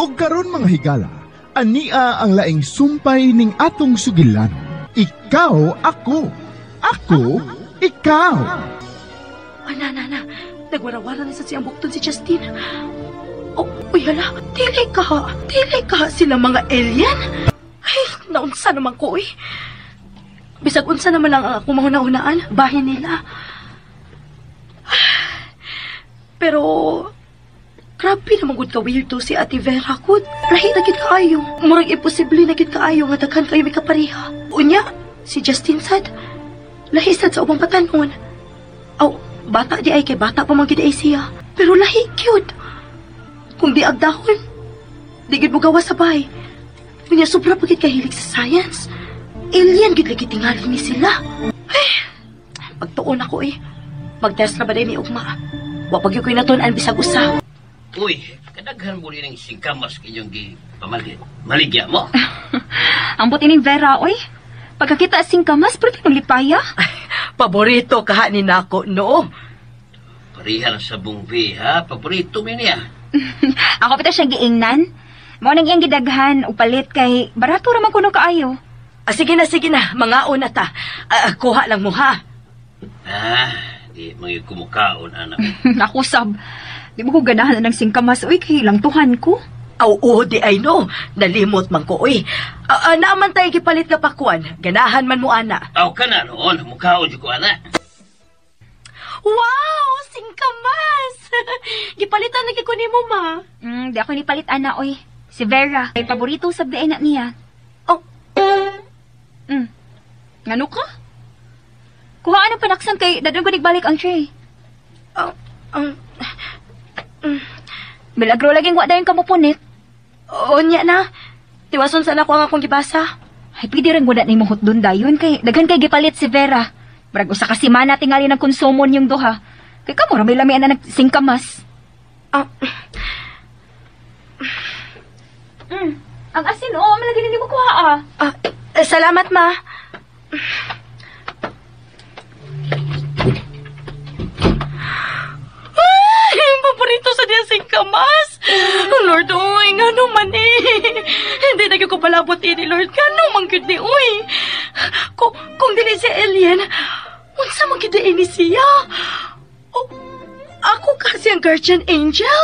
O karon mga higala, ania ang laing sumpay ning atong sugilan. Ikaw, ako. Ako, ikaw. Ana, nagwarawara na sa siyang bukton si Justin. Oh, uy hala, dili ka sila mga alien? Ay, naunsa naman ko eh. Bisag unsa naman lang ang akong mahuna-hunaan, bahin nila. Pero, grabe naman gud ka weirdo si Ate Vera kud. Lahi na gid kaayo. Murag imposible na gid kaayo nga daghan kayo may kapareha. Unya, si Justin sad. Lahi sad sa ubang patanon. Aw, bata di ay kay bata pa man gid ay siya. Pero lahi cute. Kung di agdahon, di gid mo gawa sa bahay. Unya sobra pa gid kahilig sa science. Alien gid lagi tingali ni sila. Ay, pagtuon ako eh. Mag-test na ba day ni ugma? Wa pag yung kinatunan bisag usa. Uy, kadaghan mo rin ang singkamas kanyang maligya mo. Ang buti ni Vera, oy. Pagkakita singkamas, pwede mong lipaya. Paborito kaha ni nako, no? Parihan sa bungbi, ha? Paborito mo niya. Ako pita siyang giingnan. Mao nang iyang gidaghan, upalit kay barato raman kuno kaayo. Sige na. Mga una ta. Kuha lang mo, ha? Di mga kumukaon, anak. Naku, sab. Di mo ko ganahan ng singkamas, oy, kay lang tuhan ko. Di ay no. Nalimot man ko, oy. Naaman tayo gipalit ka pakuan. Ganahan man mo, ana. Ka na noon. Mukaon ko, anak. Wow! Singkamas! Gipalitan na ko ni mo, ma. Di ako ni palit, ana, oy. Si Vera, ay paborito sab na niya. Ngano ka? Kuhaan ang panaksan kay dadong ko balik ang tray. Milagro laging wa dayon kamupunit. Nya na. Tiwason sana ko ang akong gibasa. Ay, pwede rin muna ni mahot doon dayon kay daghan kay gipalit si Vera. Brag usa ka semana tingali ng konsumon yung duha. Kay kamo ra may lamian na nagsingkamas. Ang asin malagi ni mo kuha Salamat, ma. Paborito sa diya singkamas. Lord, uy, nga naman eh. Hindi na ko palabot ni Lord. Nga naman gud ni, uy. Kung dili si alien, unsa man gid ni siya? Ako kasi ang guardian angel.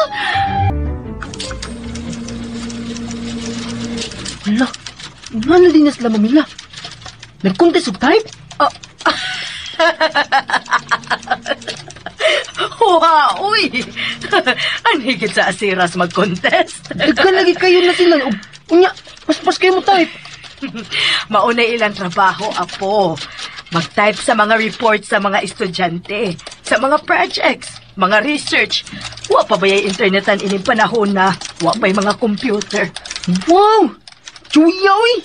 Hala, ano din na sila mamila? Nag-contest og type? Wow, uy! Ang higit sa asiras mag-contest. Daghan lagi kayo na sila. Unya, pas kayo mo type. Mauna ilang trabaho, apo. Mag-type sa mga reports sa mga estudyante, sa mga projects, mga research. Wa pa ba yung internetan ining panahon na wa pa yung mga computer? Wow! Chuya, uy!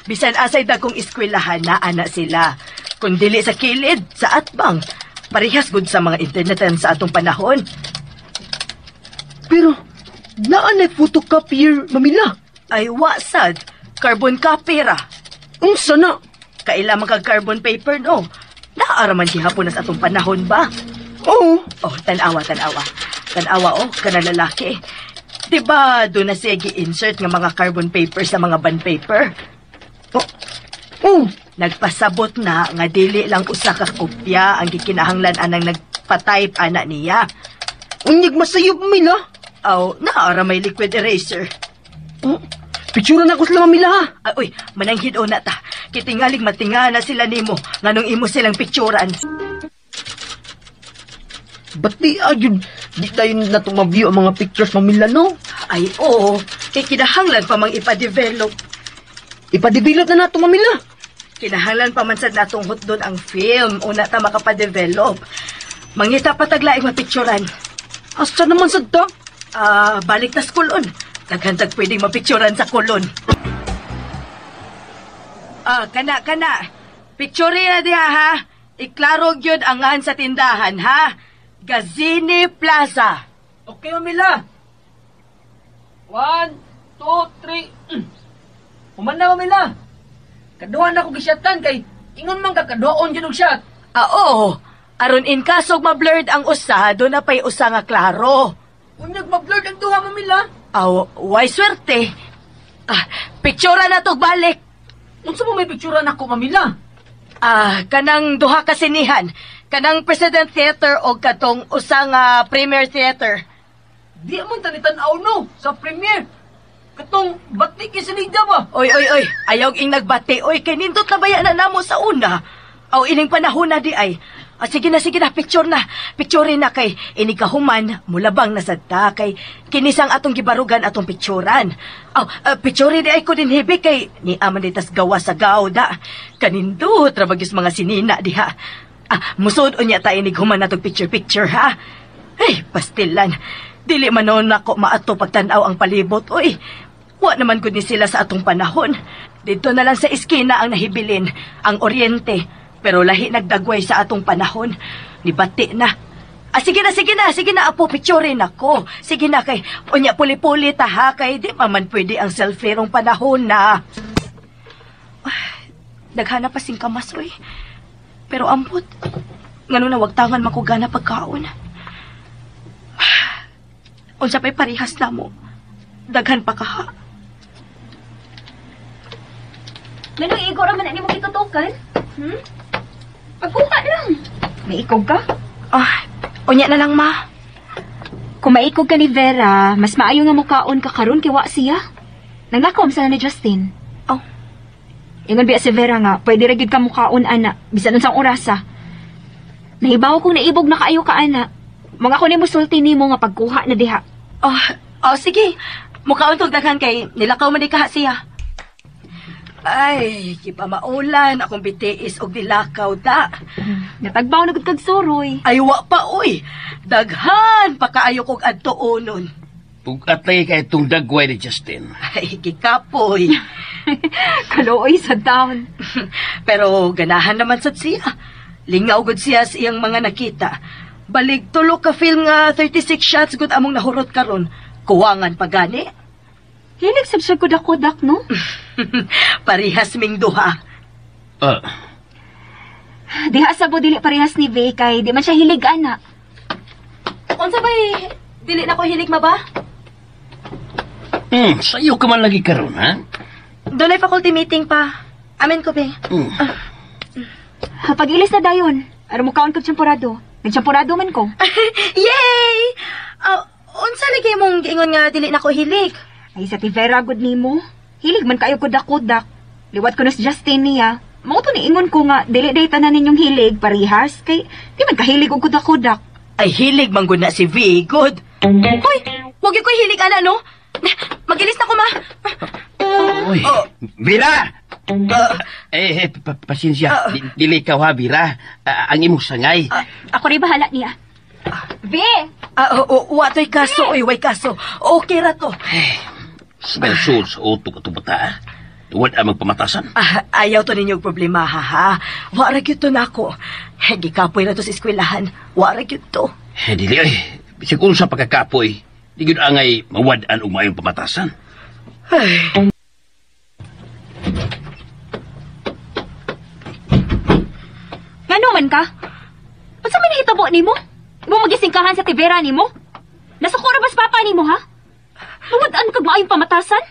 Bisan asay dagkong eskwelahan na ana sila. Kung dili sa kilid, sa atbang. Parehas gud sa mga internetan sa atong panahon. Pero, naan ay photocopier mamila? Ay wasad, carbon copy ra. Unsa na? Kaila man kag carbon paper, no? Naaraman gihapon na sa atong panahon ba? Oo. Tanawa. Tanawa, kana lalaki. Diba, doon na siya gi-insert ng mga carbon paper sa mga bond paper? Nagpasabot na nga dili lang usa ka kopya ang gikinahanglan anang nagpa-type ana niya. Unyag masayop mamila? Naara may liquid eraser. Picture na ko sila mamila, ha? Mananghid na ta. Kitingaling matinga na sila nimo, nganong imo silang picturean. Ba't yun? Di tayo na itong ma-view ang mga pictures mamila, no? Oo. Kay kinahanglan pa mang ipa-develop. Ipa-develop na nato mamila. Kinahanglan pa man sad natong hotdon ang film una ta makapa-develop. Mangita pa taglaing mapicturan. Asa naman sad ta? Balik ta sa kulon. Daghantag pwedeng mapicturan sa kulon. Kana. Picture na diha, ha? Iklaro gyud ang ngan sa tindahan, ha? Gazini Plaza. Okay, mamila. 1, 2, 3. Human na, mamila. Kaduhan ako gisyatan kay ingon man ka kaduon yun og shot. Oo. Aron in kasog ma-blurred ang usa, do na pay usa nga klaro. Unyag ma-blurred ang duha, mamila. Aw, way swerte. Pictura na to balik. Unsa mo may picture na ko, Mamila? Kanang duha ka sinihan. Kanang President Theater o katong usang Premier Theater. Di man tanitan-aw no, sa premiere. Katong batik isinigda ba? Oy. Ayaw ing nagbati. Oy, kay nindot na baya na namo sa una. Aw, ining panahon na di ay. Sige na, picture na. Picture na kay inikahuman, mulabang na sadta kay kinisang atong gibarugan atong picturan. Picture di ay ko din hibi kay ni aman ditas gawa sa gawda. Kanindot, rabagis mga sinina diha. Musod unya ta inighuman natong picture ha. Ay, pastilan. Dili man noon ako maato pagtanaw ang palibot, oy. Wa naman gud ni sila sa atong panahon. Dito na lang sa iskina ang nahibilin, ang Oriente. Pero lahi nagdagway sa atong panahon. Nibati na. Sige na, apo, picturein ako. Sige na, kay unya puli-puli ta ha, kay di man pwede ang selfie rong panahon na. Daghana pa sing kamas, oy. Pero ambot, ngano na wag tangan makugana pagkaon. Unsa pa'y parihas na mo, daghan pa ka ha. Nanong igo raman na mo kitutukan? Pagkuha lang. May ikog ka? Unya na lang, ma. Kung maikog ka ni Vera, mas maayo nga mukaon ka karon kay wa siya. Nanglakom sila ni Justin. Ingon biya si Vera nga, pwede ra gyud ka mukaon ana, bisan unsang orasa. Nahibaw kong naibog na kaayo ka ana. Mga ko ni musulti nimo nga pagkuha na diha. Sige. Mukaon tog daghan kay nilakaw man di kaha siya. Ay, kipa maulan, akong bitiis og dilakaw da. Natagbaw na gud kag suroy. Ay, wa pa, oy. Daghan, pakaayo kog adtoonon. Pugatay kay itong dagway ni Justin. Ay, kikapoy. Kaluoy sa town. Pero ganahan naman sad siya. Lingaw gud siya sa iyang mga nakita. Balig tulo ka film nga 36 shots gud among nahurot karon. Kuwangan pa gani. Hilig sab siya kudak-kudak, no? Parihas ming duha. Diha sa bo dili parehas ni Vey kay di man siya hilig ana. Unsa bay dili na ko hilig ma ba? Sayo ka man lagi karon, ha? Doon ay faculty meeting pa. Amen ko, be. Pag-ilis na dayon. Aram mo kaon kag tiyempurado. Nagtiyempurado man ko. Yay! Unsa lagi mong giingon nga dili na ko hilig? Ay, sa ti Vera good nimo. Hilig man kayo kudak-kudak. Liwat ko na si Justin niya. Mao to ni ingon ko nga dili day tanan ninyong hilig parihas kay di man kahilig og kudak-kudak. Ay hilig man gud na si V. Good. Hoy, wag ko hilig ana no. Magilis na ko, ma. Uy, Bira! Pasensya. Dili ka ha, Bira. Ang imong sangay. Ako rin bahala niya. V! Wato'y kaso, way kaso. Okay ra to. Smell soul sa utok at bata. Tuwad ang magpamatasan. Ayaw to ninyong problema, ha? Wara gyud to nako. Gikapoy na to sa eskwelahan. Wara gyud to. Dili ay. Bisag kung sa pagkakapoy, di gyud angay mawad-an og maayong pamatasan. Ngano man ka? Unsa man nahitabo nimo? Mo magisingkahan sa tibera nimo? Nasa kura bas papa nimo, ha? Mawad-an kag maayong pamatasan?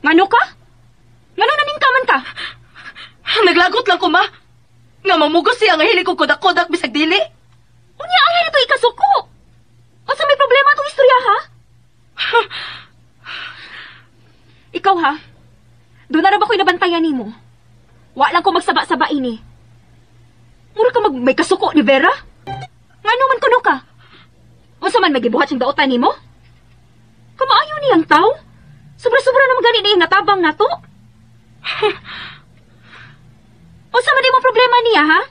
Ngano ka? Ngano naningkaman ka? Naglagot lang ko, ma. Nga mamugos siya nga hili ko kodak-kodak bisag dili. Unya ang ito ikasuko. Asa may problema itong istorya, ha? Ikaw, ha? Doon na ba ko'y nabantayan ni mo? Wa lang ko magsaba-saba ini. Mura ka may kasuko ni Vera? Ngano man kuno ka? Unsa man magibuhat siyang daotan ni mo? Kamaayo niyang tao? Sobra-sobra naman gani na yung natabang na to. Unsa man di mo problema niya, ha?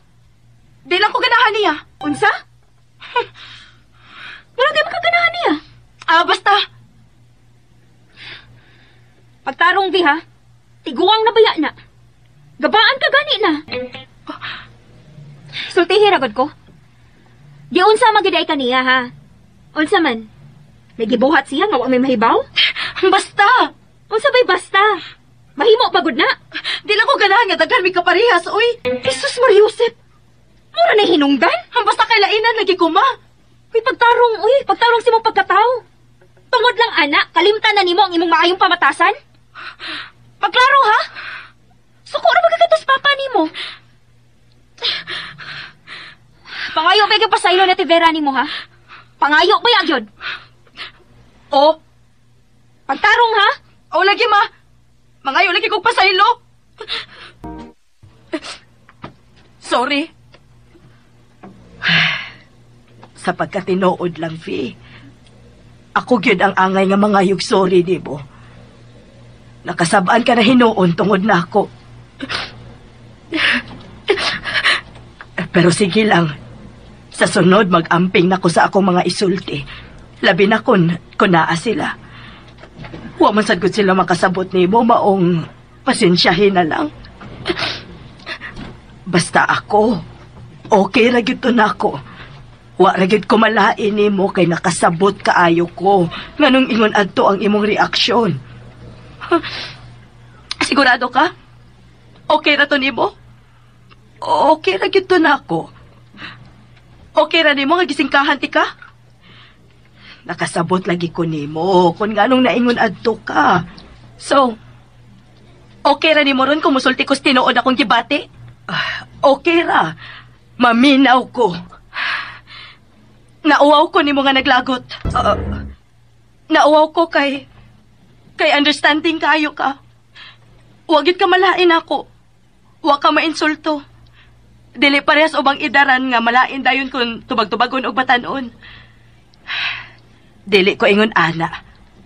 Di lang ko ganahan niya. Unsa? Wala di makaganahan niya. Basta. Pagtarong, Vi, ha? Tiguang na baya na. Gabaan ka gani na. Sultihi ragod ko. Di unsa magiday ka niya, ha? Unsa man? May gibuhat siya nga wa may mahibaw? Basta. Unsa bay basta? Mahimo pagod na. Di lang ko ganahan nga daghan mi kaparehas, uy. Jesus Mariusep. Mura na hinungdan? Basta kay lainan lagi ko, ma. Uy, pagtarong si mong pagkatao. Tungod lang, anak, kalimtan na nimo ang imong maayong pamatasan? Pagklaro, ha? Suko na magkakatos papa nimo. Pangayo ba yung pasaylo na Tivera nimo, ha? Pangayo ba yung yun? O, Pagtarong, ha? o lagi ma. Mangayo lagi kong pasaylo. Sorry. Sa pagkatinood lang, Vi. Ako gyud ang angay nga mangayog sorry, di mo. Nakasabaan ka na hinuon tungod na ako. Pero sige lang. Sa sunod, mag-amping na ko sa akong mga isulti. Labi na kun naa sila. Wa man sad gud sila makasabot nimo, maong pasensyahin na lang. Basta ako, okay ra gyud to nako. Wa ra gyud ko malain nimo kay nakasabot kaayo ko. Nganong ingon adto ang imong reaksyon? Sigurado ka? Okay ra to nimo? Okay ra gyud to nako. Okay ra nimo nga gisingkahan ti ka? Nakasabot lagi ko nimo kung nganong naingon adto ka. So, okay ra nimo ron kung musulti ko tinuod akong gibati? Okay ra. Maminaw ko. Nauwaw ko nimo nga naglagot. Nauwaw ko kay understanding kayo ka. Wagit ka malain ako. Wa ka mainsulto. Dili parehas ubang idaran nga malain dayon kung tubag-tubagon og batanon. Dili ko ingon ana.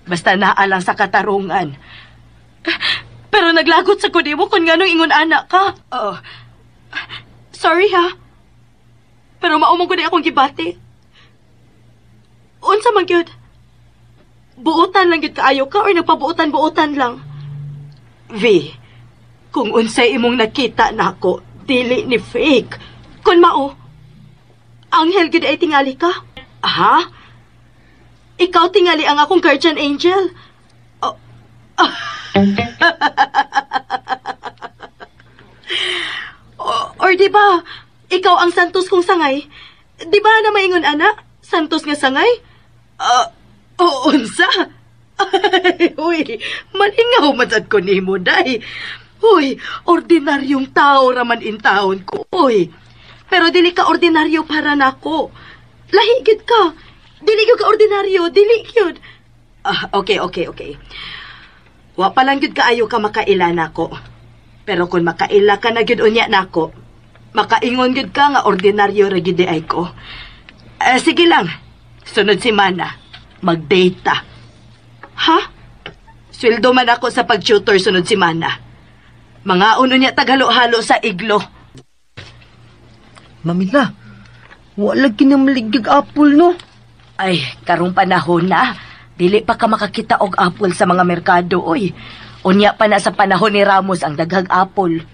Basta naa lang sa katarungan. Pero naglagot sa kunimo kung nganong ingon ana ka. Sorry ha. Pero maumong ko na akong gibati. Unsa man gyud? Buutan lang gyud kaayo ka or nagpabuutan-buutan lang? V, kung unsay imong nakita nako, dili ni fake. Kun mao, anghel gyud ay tingali ka? Ha? Ikaw tingali ang akong guardian angel? Or di ba, ikaw ang santos kong sangay? Di ba na maingon ana? Santos nga sangay? Unsa? Uy, malingaw matsad ko nimo, day. Uy, ordinaryong tao raman in taon ko, uy. Pero dili ka ordinaryo para nako. Lahigid ka. Dili gyud ka ordinaryo, dili gyud. Okay. Wa pa lang gyud kaayo ka makaila nako. Pero kung makaila ka na gyud unya nako, makaingon gyud ka nga ordinaryo ra gyud ay ko. Sige lang. Sunod semana, mag-data. Ha? Sweldo man ako sa pag-tutor sunod semana. Mga uno niya taghalo-halo sa iglo. Mamila, wala kinamaligyag apple, no? Ay, karong panahon na. Dili pa ka makakita og apple sa mga merkado, oy. Unya pa na sa panahon ni Ramos ang daghang apple.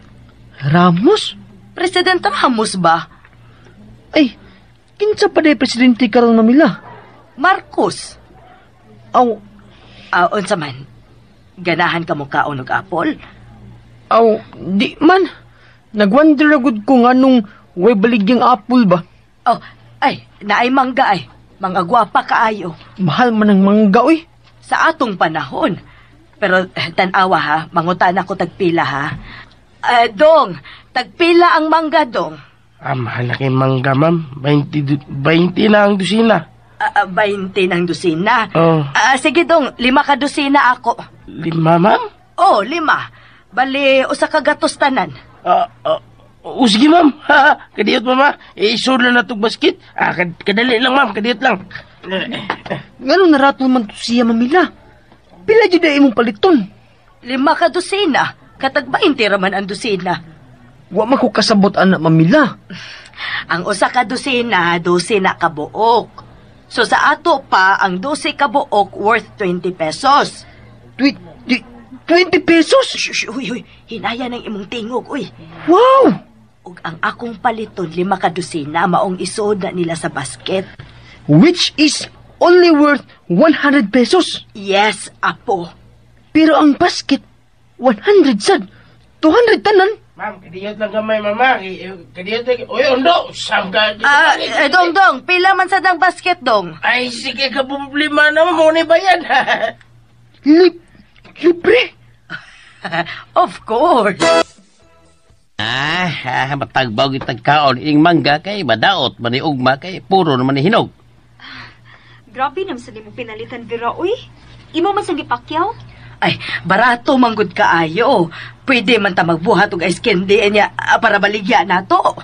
Ramos? President Ramos ba? Ay, kinsa pa day presidente karon, Mamila? Marcos. Aw, Unsa man? Ganahan ka mo kaon og apple? Di man. Nagwonder agud ko nganong way baligyang apple ba? Ay, naay mangga ay. Mga gwapa kaayo. Mahal man ang mangga, oy. Sa atong panahon. Pero tanawa ha, mangutan ako tagpila ha. Dong, tagpila ang mangga, dong. Mahal na kay mangga, ma'am. 20 na ang dusina. 20 ng dusina. Oh. Sige, dong, 5 ka dusina ako. 5, ma'am? 5. Bali, usa ka gatos tanan. Sige, ma'am. Kadiyot, mama. Isod na natong basket. Kadali lang, ma'am. Kadiyot lang. Ngano narato man to siya, Mamila? Pila jud ay imong paliton? 5 ka dusina. Katag 20 raman ang dusina. Wa man ko kasabot, anak, Mamila. Ang usa ka dusina, 12 ka buok. So sa ato pa, ang 12 ka buok worth 20 pesos. 20 pesos? Uy, hinaya ng imong tingog, uy. Wow! Ug ang akong paliton, 5 ka dusina, maong isod na nila sa basket. Which is only worth 100 pesos. Yes, apo. Pero ang basket, 100 sad. 200 tanan. Ma'am, kadiyot lang gamay, mama. Kadiyot lang. Uy, undo! Sam ka. Dong, pila man sa dang basket, Dong? Ay, sige ka problema naman. Muna bayan. Libre? Of course. Matagbaw kitang kaon. Ing mangga kay madaot, maniugma kay puro naman ni hinog. Grabe naman sa mo pinalitan, Vera, uy. Imo man sa gipakyaw? Ay, barato manggod kaayo. Pwede man ta magbuhat og ice candy niya para baligya nato.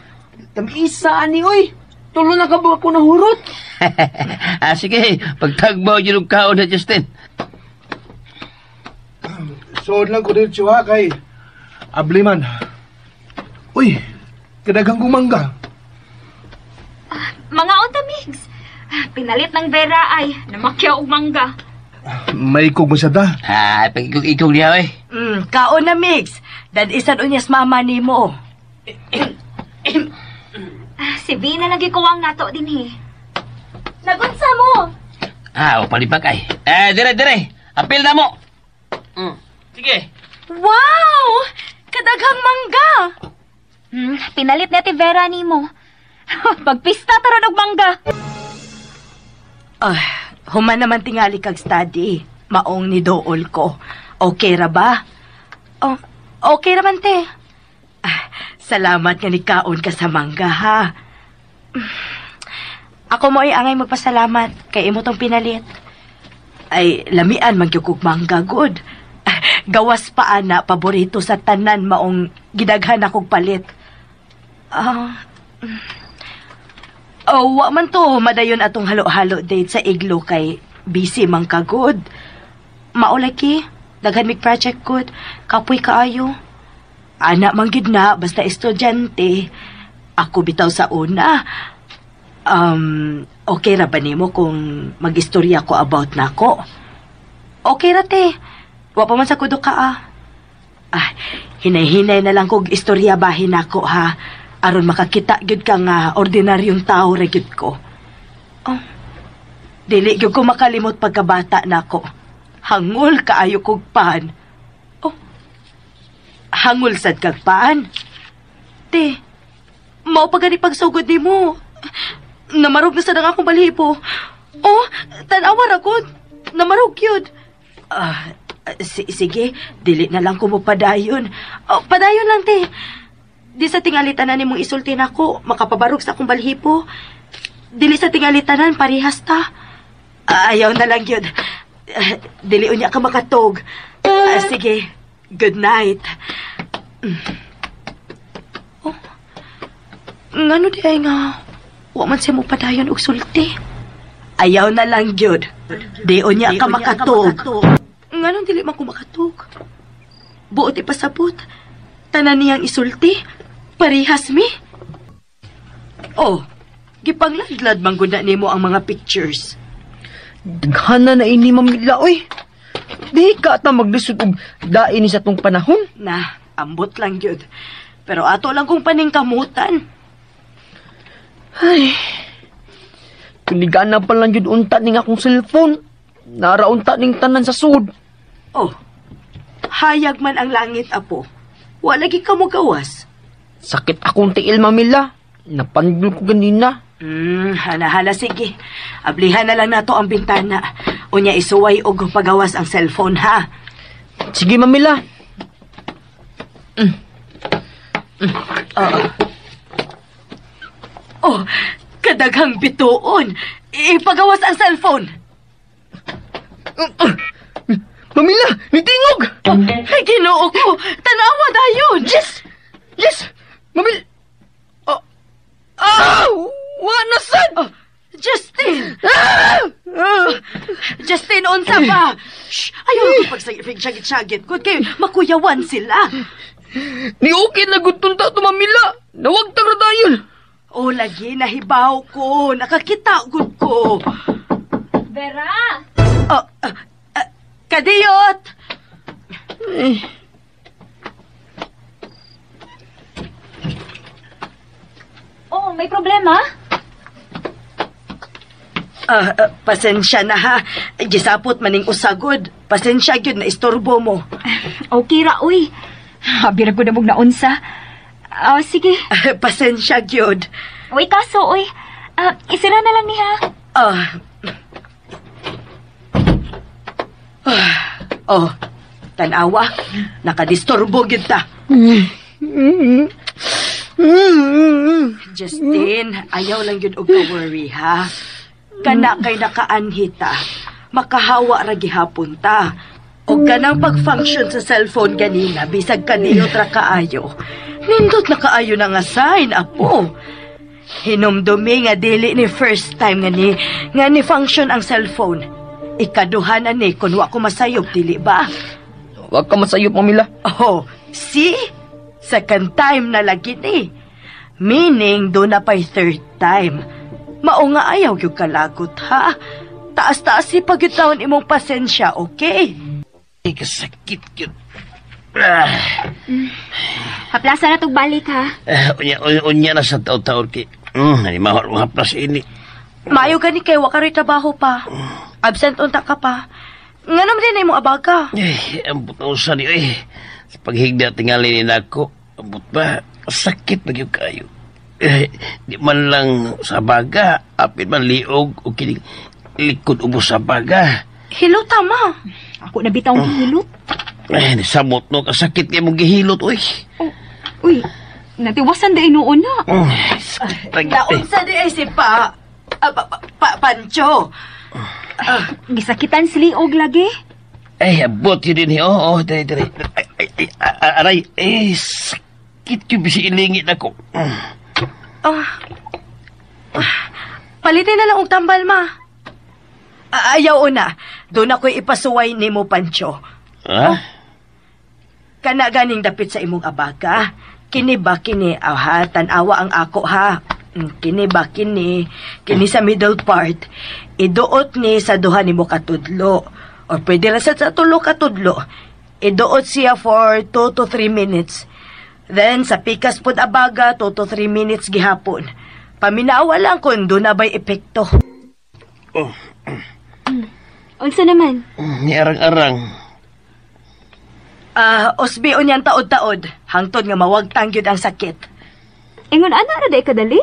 Tamisa, ani, oy. Tulo na ka ba ako nahurot? Sige, pagtagbaw yun ang kaon na Justin. Sood lang ko dito ha kay Abliman. Uy, kadagang gumangga. Mga Migs. Pinalit ng Vera ay namakyaw og mangga. May kog masada. Pag-ikog niya, eh. Kaon na, Mix. Dan isan unyas mama nimo. Si Vina lagi kuwang nato din, he. Nagunsa mo? O palibag ay. Dire. Apil na mo. Sige. Wow! Kadaghang mangga. Pinalit ni Ate Vera nimo. Pagpista taron og mangga. Human naman tingali kag study. Maong ni dool ko. Okay ra ba? Oh, okay raman te. Salamat nga ni kaon ka sa mangga, ha? Ako mo ay angay magpasalamat kay imo tong pinalit. Ay, lamian magyukog mangga, good. Gawas pa ana, paborito sa tanan maong gidaghan akong palit. Wa man to, madayon atong halo-halo date sa iglo kay busy man ka, good. Maulaki, daghan mig project, good. Kapoy kaayo. Anak manggid na, basta estudyante. Ako bitaw sa una. Okay ra ba nimo kung mag-istorya ko about nako? Okay ra te. Wa pa man sa kudo ka hinay-hinay na lang kog istorya bahin nako, ha. Aron makakita gyud ka nga ordinaryong tao ra gyud ko. Dili gyud ko makalimot pagkabata nako. Hangol kaayo kog pan. Hangol sad kag paan? Te, mao pa gani pagsugod nimo. Namarog na sa nang akong balipo. Tanawa ra gud. Namarog yun. Sige, dili na lang ko mo padayon. Padayon lang, te. Di sa tingalitanan ni mong isulti na ako, makapabarog sa akong balipo. Dili sa tingalitanan, parihas ta. Ayaw na lang yun. Dili unya ka makatog. Sige, good night. Ngano di ay nga, wa man siya mo padayon og sulti. Ayaw na lang gyud. Di unya ka makatog. Ngano dili man ko makatog? Buot ipasabot. Tanan niyang isulti. Parihas mi. Gipangladlad man gud nimo ang mga pictures. Daghana na ini, Mamila, oy. Di ka ata maglisod og dain sa tong panahon. Na, ambot lang gyud. Pero ato lang kong paningkamutan. Ay, tuligana pa lang yun unta ning akong cellphone. Naraunta ning tanan sa sud. Hayag man ang langit, apo. Wala gi ka mo gawas. Sakit akong tiil, Mamila. Napandol ko ganina. Hala, sige. Ablihan na lang nato ang bintana. Unya isuway og pagawas ang cellphone, ha? Sige, Mamila. Kadaghang bituon. Ipagawas ang cellphone. Mamila, nitingog! Ay, Ginoo ko. Tanawa dayon. Yes! Mamila! Wala sad! Justin! Justin, unsa pa? Shh! Ayaw ko pagsagit-sagit. Kung kayo, makuyawan sila. Ni okay na gutun ta to, Mamila. Nawag tang radayon. Lagi, nahibaw ko. Nakakita gud ko. Vera! Kadiyot! May problema? Pasensya na, ha. Gisapot maning usagod. Pasensya gyud na istorbo mo. Okay ra, uy. Habira ko na mong naunsa. Sige. Pasensya, gyud. Uy, kaso, uy. Isira na lang niha. Tanawa. Nakadisturbo gyud ta. Justin, ayaw lang yun og ka-worry, ha? Kana kay nakaanhita, makahawa ra gihapon ta. O kanang pag-function sa cellphone ganina, bisag kaniyot ra kaayo. Nindot na kaayo na nga sign, apo. Hinumdumi nga dili ni first time nga ni function ang cellphone. Ikaduhan na ni kung wa ko masayop, dili ba? Huwag ka masayop, Mamila. Oh, see? Second time na lagi ni. Meaning, doon na pa'y third time. Mao nga ayaw yung kalagot, ha? Taas-taas si pagitaon imong pasensya, okay? Ay, kasakit yun. Haplasa na tong balik, ha? Unya na sa taon-taon kay... Nanimahal mo haplas ini. Maayo gani kay wakari trabaho pa. Absent unta ka pa. Nga naman din ay mong abaga. Ang butusan niyo Sa paghigda tingali ni nako. Ambot ba? Sakit ba yung kayo? Di man lang sa baga. Apit man liog o kining likod ubos sa baga. Hilot, tama. Ako na bitaw ng hilot. Nisamot no. Kasakit niya mong gihilot, uy. Uy, natiwasan dahil noon na. Naunsa di ay si Pancho. Gisakitan siliog lagi. Abot yun din. Dari. Aray, sakit yung bisi ilingit ako. Palitin na lang og tambal, ma. Ayaw una. Doon ako'y ipasuway ni mo, Pancho. Ha? Kana ganing dapit sa imong abaga. Kini ba kini, tanawa ang ako, ha? Kini ba kini sa middle part. Iduot ni sa duha ni mo katudlo. O pwede lang sa tulo katudlo. Iduot siya for 2 to 3 minutes. Then, sa pikas pod abaga, 2 to 3 minutes gihapon. Paminawa lang kung doon na ba'y epekto. Unsa naman? Ni arang-arang. Osbi unyan taod-taod. Hangtod nga mawagtang yun ang sakit. Ingon ana ra day kadali?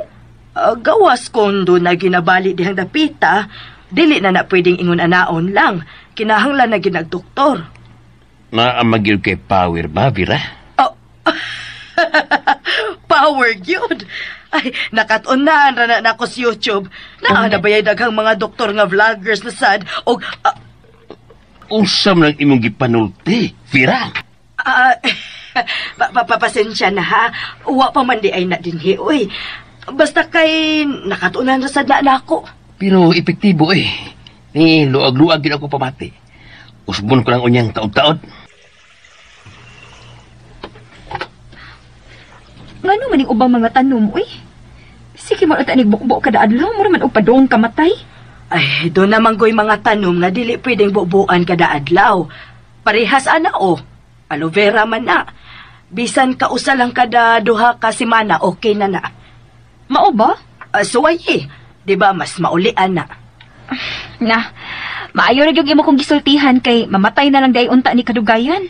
Gawas kung doon na ginabali dihang dapita, dili na pwedeng ingon anaon lang. Kinahanglan na ginagdoktor. Naamagil kay power ba, Vira? Power gyud. Ay, nakatunan ra na ko sa YouTube. Naanabayay daghang mga doktor nga vloggers na sad og Unsam lang imong gipanulti, Vira? Pasensya na, ha. Uwa pa man di ay na dinhi, uy. Basta kay nakatunan ra sad na ako. Pero epektibo Ni luag-luag din ako pamati. Usbon ko lang unyang taod-taod. Ngano man ning ubang mga tanom, uy? Sige mo ata nigbukbok kada adlaw mo man og padong kamatay. Ay, doon naman go'y mga tanom nga dili pwedeng bubuan kada adlaw. Parehas ana aloe vera man na. Bisan kausa lang kada duha ka semana, okay na na. Mao ba? Suway di ba mas maulian na. Maayo ra gyud imo kong gisultihan kay mamatay na lang day unta ni kadugayan.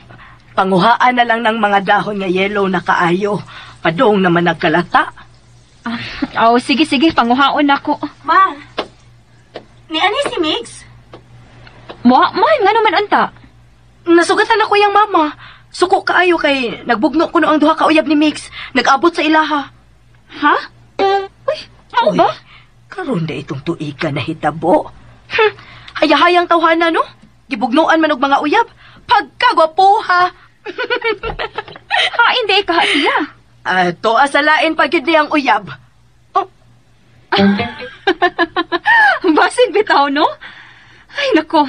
Panguhaan na lang ng mga dahon nga yellow na kaayo. Padong naman nagkalata. Sige, panguhaon nako. Ma, ni ani si Mix? Man, ngano man unta? Nasugatan ako yung mama. Suko kaayo kay nagbugno ko no ang duha ka uyab ni Mix. Nag-abot sa ilaha. Ha? Uy, mao ba? Karon da itong tuiga na hitabo. Hayahayang tawhana, no? Gibugnuan man og mga uyab. Pagkagwapo, ha? Hindi ka siya. To asalain pagid niyang uyab. Basin bitaw, no? Ay, nako.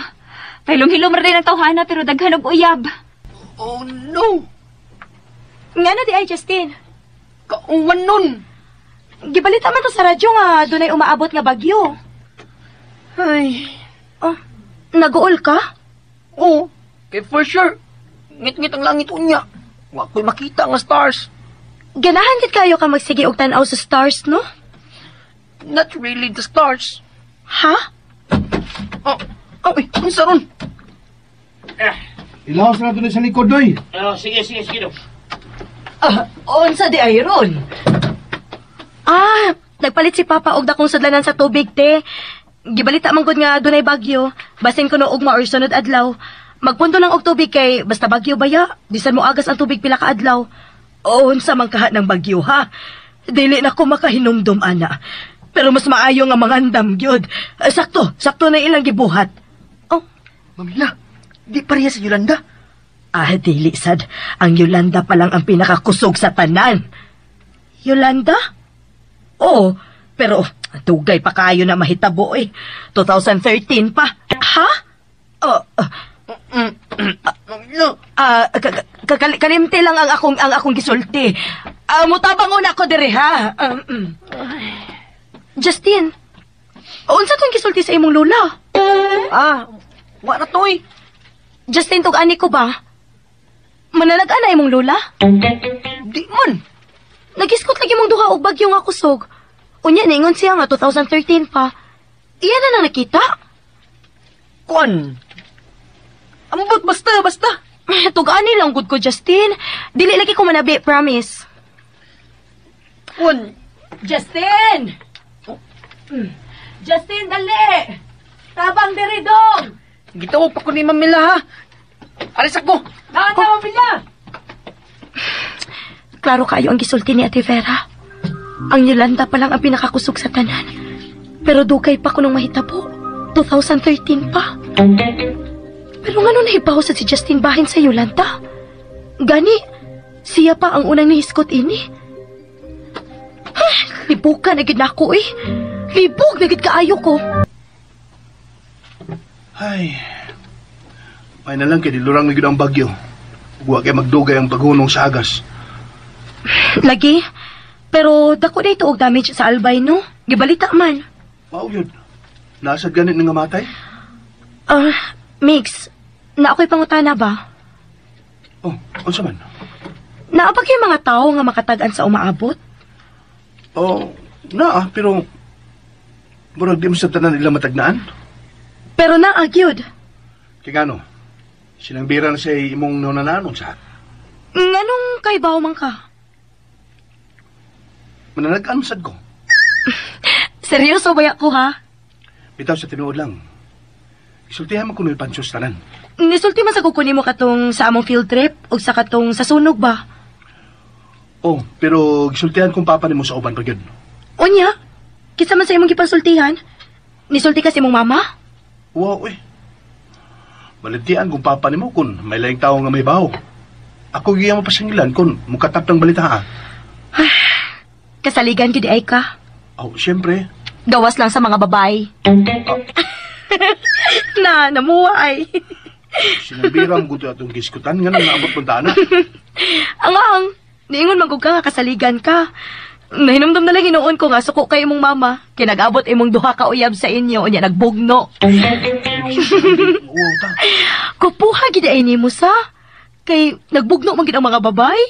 Hilom-hilom rin ang tawhana pero daghan og uyab. Oh, no! Nga na di ay, Justin. Kauman nun! Gibalita man to sa radyo nga dunay umaabot nga bagyo. Ay... Naguol ka? Oo, kay for sure. Ngit-ngit ang langit unya. Wa ko'y makita nga stars. Ganahan gid kayo ka magsige og tan-aw sa stars, no? Not really the stars. Ha? Unsa ron? Ilawas na doon sa likod, doy. Sige, do. Unsa di ayron? Nagpalit si Papa og dakong sudlanan sa tubig, te. Gibalita man gud nga dunay bagyo. Basin ko no ugma or sunod adlaw. Magpunto lang og tubig kay basta bagyo baya. Bisan mo agas ang tubig pila ka adlaw. Unsa man kaha ng bagyo, ha? Dili na ko makahinumdum, ana. Pero mas maayo nga mangandam gyud. Sakto na ilang gibuhat. Oh, Mamila, di pareha sa Yolanda. dili sad. Ang Yolanda pa lang ang pinakakusog sa tanan. Yolanda? Oo, pero tugay pa kayo na mahitabo eh. 2013 pa. Ha? Kalimti lang ang akong gisulti. Mutabang una ko dire, ha? Justin, unsa tong gisulti sa imong lola? Wala to'y. Justin, tug-ani ko ba? Manalagaan na imong lola? Di man. Nagiskot lagi mong duha og bagyo nga kusog. Unya, ningon siya nga 2013 pa. Iyan na nang nakita? Kuan. Ambot, basta. Tug-ani lang gud ko, Justin. Dili lagi ko manabi, promise. Kuan. Justin! Justin, dali! Tabang diri dong! Gitawag pa ko ni Mamila, ha? Alis ako! Mamila! Klaro kayo ang gisulti ni Ate Vera. Ang Yolanda pa lang ang pinakakusog sa tanan. Pero dugay pa ko nung mahitabo. 2013 pa. Pero nga nung nahibaw sa si Justin bahin sa Yolanda. Gani, siya pa ang unang nihiskot ini. Libog ka na gid nako eh. Libog na gid kaayo ko. Ay, may na lang kay dilurang na gid ang bagyo. Huwag kay magdugay ang paghunong sa agas. Lagi, pero dako na ito og damage sa albay, no? Gibalita man. Mao yun. Nasad ganit nga matay? Mix, na ako'y pangutana ba? Oh, unsa man? Naapag yung mga tao nga makatagan sa umaabot? Oh, pero murag di mo sa tanan nila matagnaan? Pero naagyod. Kaya gano, sinangbira na sa imong nanananon sa Nganong kay baw man ka? mananag-ansad ko. Seryoso ba ko, ha? Bitaw sa tinuod lang. Isultihan mo kuno yung pansyos tanan. Nisulti man sa kukunin mo katong sa among field trip o sa katong sa sunog ba? Oh, pero gisultihan kong papa nimo sa uban pa gyud. Unya, kisa man sa imong gipansultihan? Nisulti ka sa imong mama? Wow, Balintian kung papa nimo kun may laing tao nga may baho. Ako giya mapasingilan kun mukatap ng balita, ha? Kasaligan gid ay ka. Oh, siyempre. Gawas lang sa mga babae. Namuhay. Sinabira mo gusto atong giskutan nga nang naabot mo tana. Ang, niingon magug ka nga kasaligan ka. Nahinumdum na lang hinuon ko nga suko kay imong mama. Kinag-abot imong duha ka uyab sa inyo, unya nagbugno. Wow, ta. Kupuha gid ay nimo sa. Kay nagbugno man gid ang mga babay.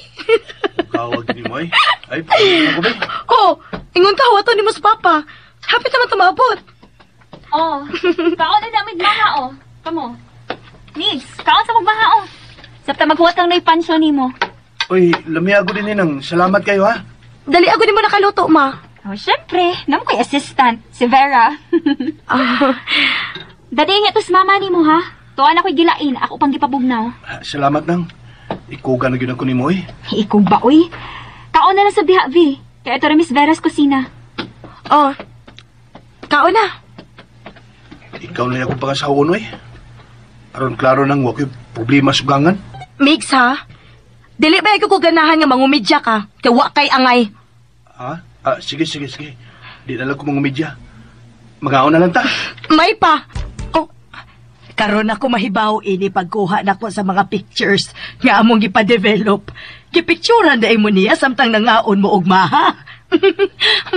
Kawag ni mo ay. Ay, paano ko ba? Oh, ingon ka wato nimo sa papa. Hapit naman tumabot. Oh, kaon na namin mga, oh. Kamo. Migs, kaon sa magbaha, oh. Sapta maghuwat lang na ipansyon ni mo. Uy, lamiago din ninang. Salamat kayo, ha? Dali ako nimo nakaluto, ma. Oh, syempre. Naman ko'y assistant, si Vera. Dati nga to sa mama ni mo, ha? Tuwan ako'y gilain, ako pang gipabugnaw. Salamat nang. Ikuga na gyud ako nimo, eh. Ikaw ba, uy? Kaon na lang sa biha, Vi. Kaya ito rin Miss Vera's kusina. Oh, kaon na. Ikaw na ako pangasahon, eh. Aron klaro nang wak yung problema sa gangan. Migs, ha? Dili ba ko ganahan nga mangumidya ka? Kaya wa kay angay. Ha? Sige. Di na lang ko mga media. Magaon na lang ta. May pa. Oh, karon ako mahibaw ini pagkuha nako sa mga pictures nga among gipa-develop. Gipicturean dai mo niya samtang nangaon mo og maha.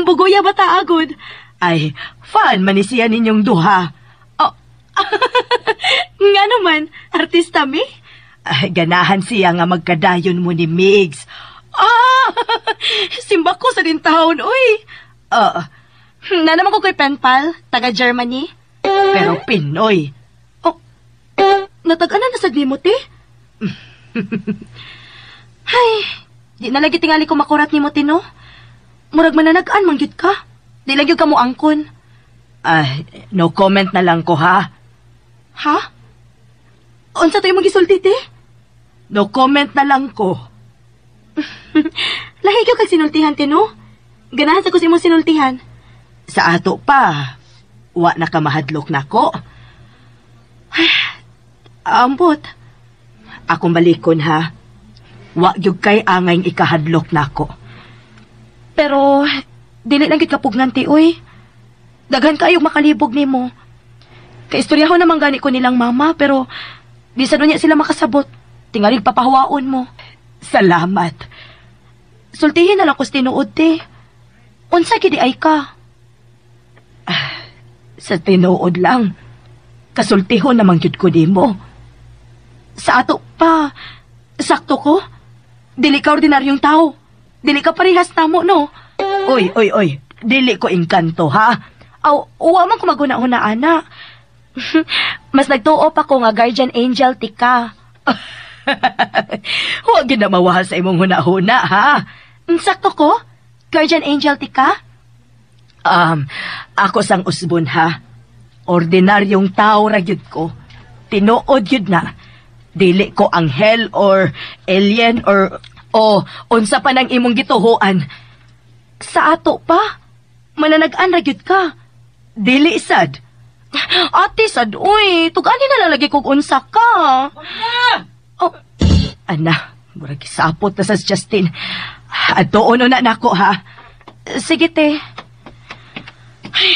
Bugoya bata agud. Ay, fan man ni siya ninyong duha. Oh. Nga naman, artista mi? Ay, ganahan siya nga magkadayon mo ni Migs. Simba ko sa din taon, uy. Na naman ko ko'y penpal, taga Germany. Pero Pinoy. Oh, natag-anan na sa limot, eh. Ay, Di na lagi tingali ko makurat ni mo, Tino. Murag mananagaan, mangyud ka. Di lagi ka mo angkon. Ay, no comment na lang ko, ha? Ha? Unsa to yung magisulti, te? No comment na lang ko. Lahi ka kag sinultihan, Tino. Ganahan sa ko si mo sinultihan. Sa ato pa, wa na ka mahadlok na ko. Ambot. Akong balikon, ha? Wa gyud kay angay ikahadlok na ko. Pero, dili lang gid kapugnan, ti, uy. Daghan kayong makalibog nimo. Kaistoryaho naman gani ko nilang mama, pero di sa niya sila makasabot. Tingalig papahawaon mo. Salamat. Sultihin na lang ko tinuod, te. Unsa gid ay ka? Sa tinuod lang. Kasultihon naman gyud ko nimo. Sa ato pa, sakto ko. Dili ka ordinaryong tao. Dili ka parehas namo, no? Oy. Dili ko engkanto, ha? Aw, uwa man ko maguna-una, ana. Mas nagtuo pa ko nga guardian angel ti ka. Huwag yun na mawahal sa imong huna-huna, ha? Sakto ko? Guardian angel ti ka? Ako sang usbon, ha? Ordinaryong tao ra gyud ko. Tinuod yun na. Dili ko anghel or alien or unsa pa nang imong gituhuan. Sa ato pa? Mananagaan ra gyud ka. Dili sad. Ate sad, uy, tugani na lang lagi kog unsa ka. Oh. Ana, murag isapot na sa Justin. Adtoon na nako, ha? Sige, te. Ay,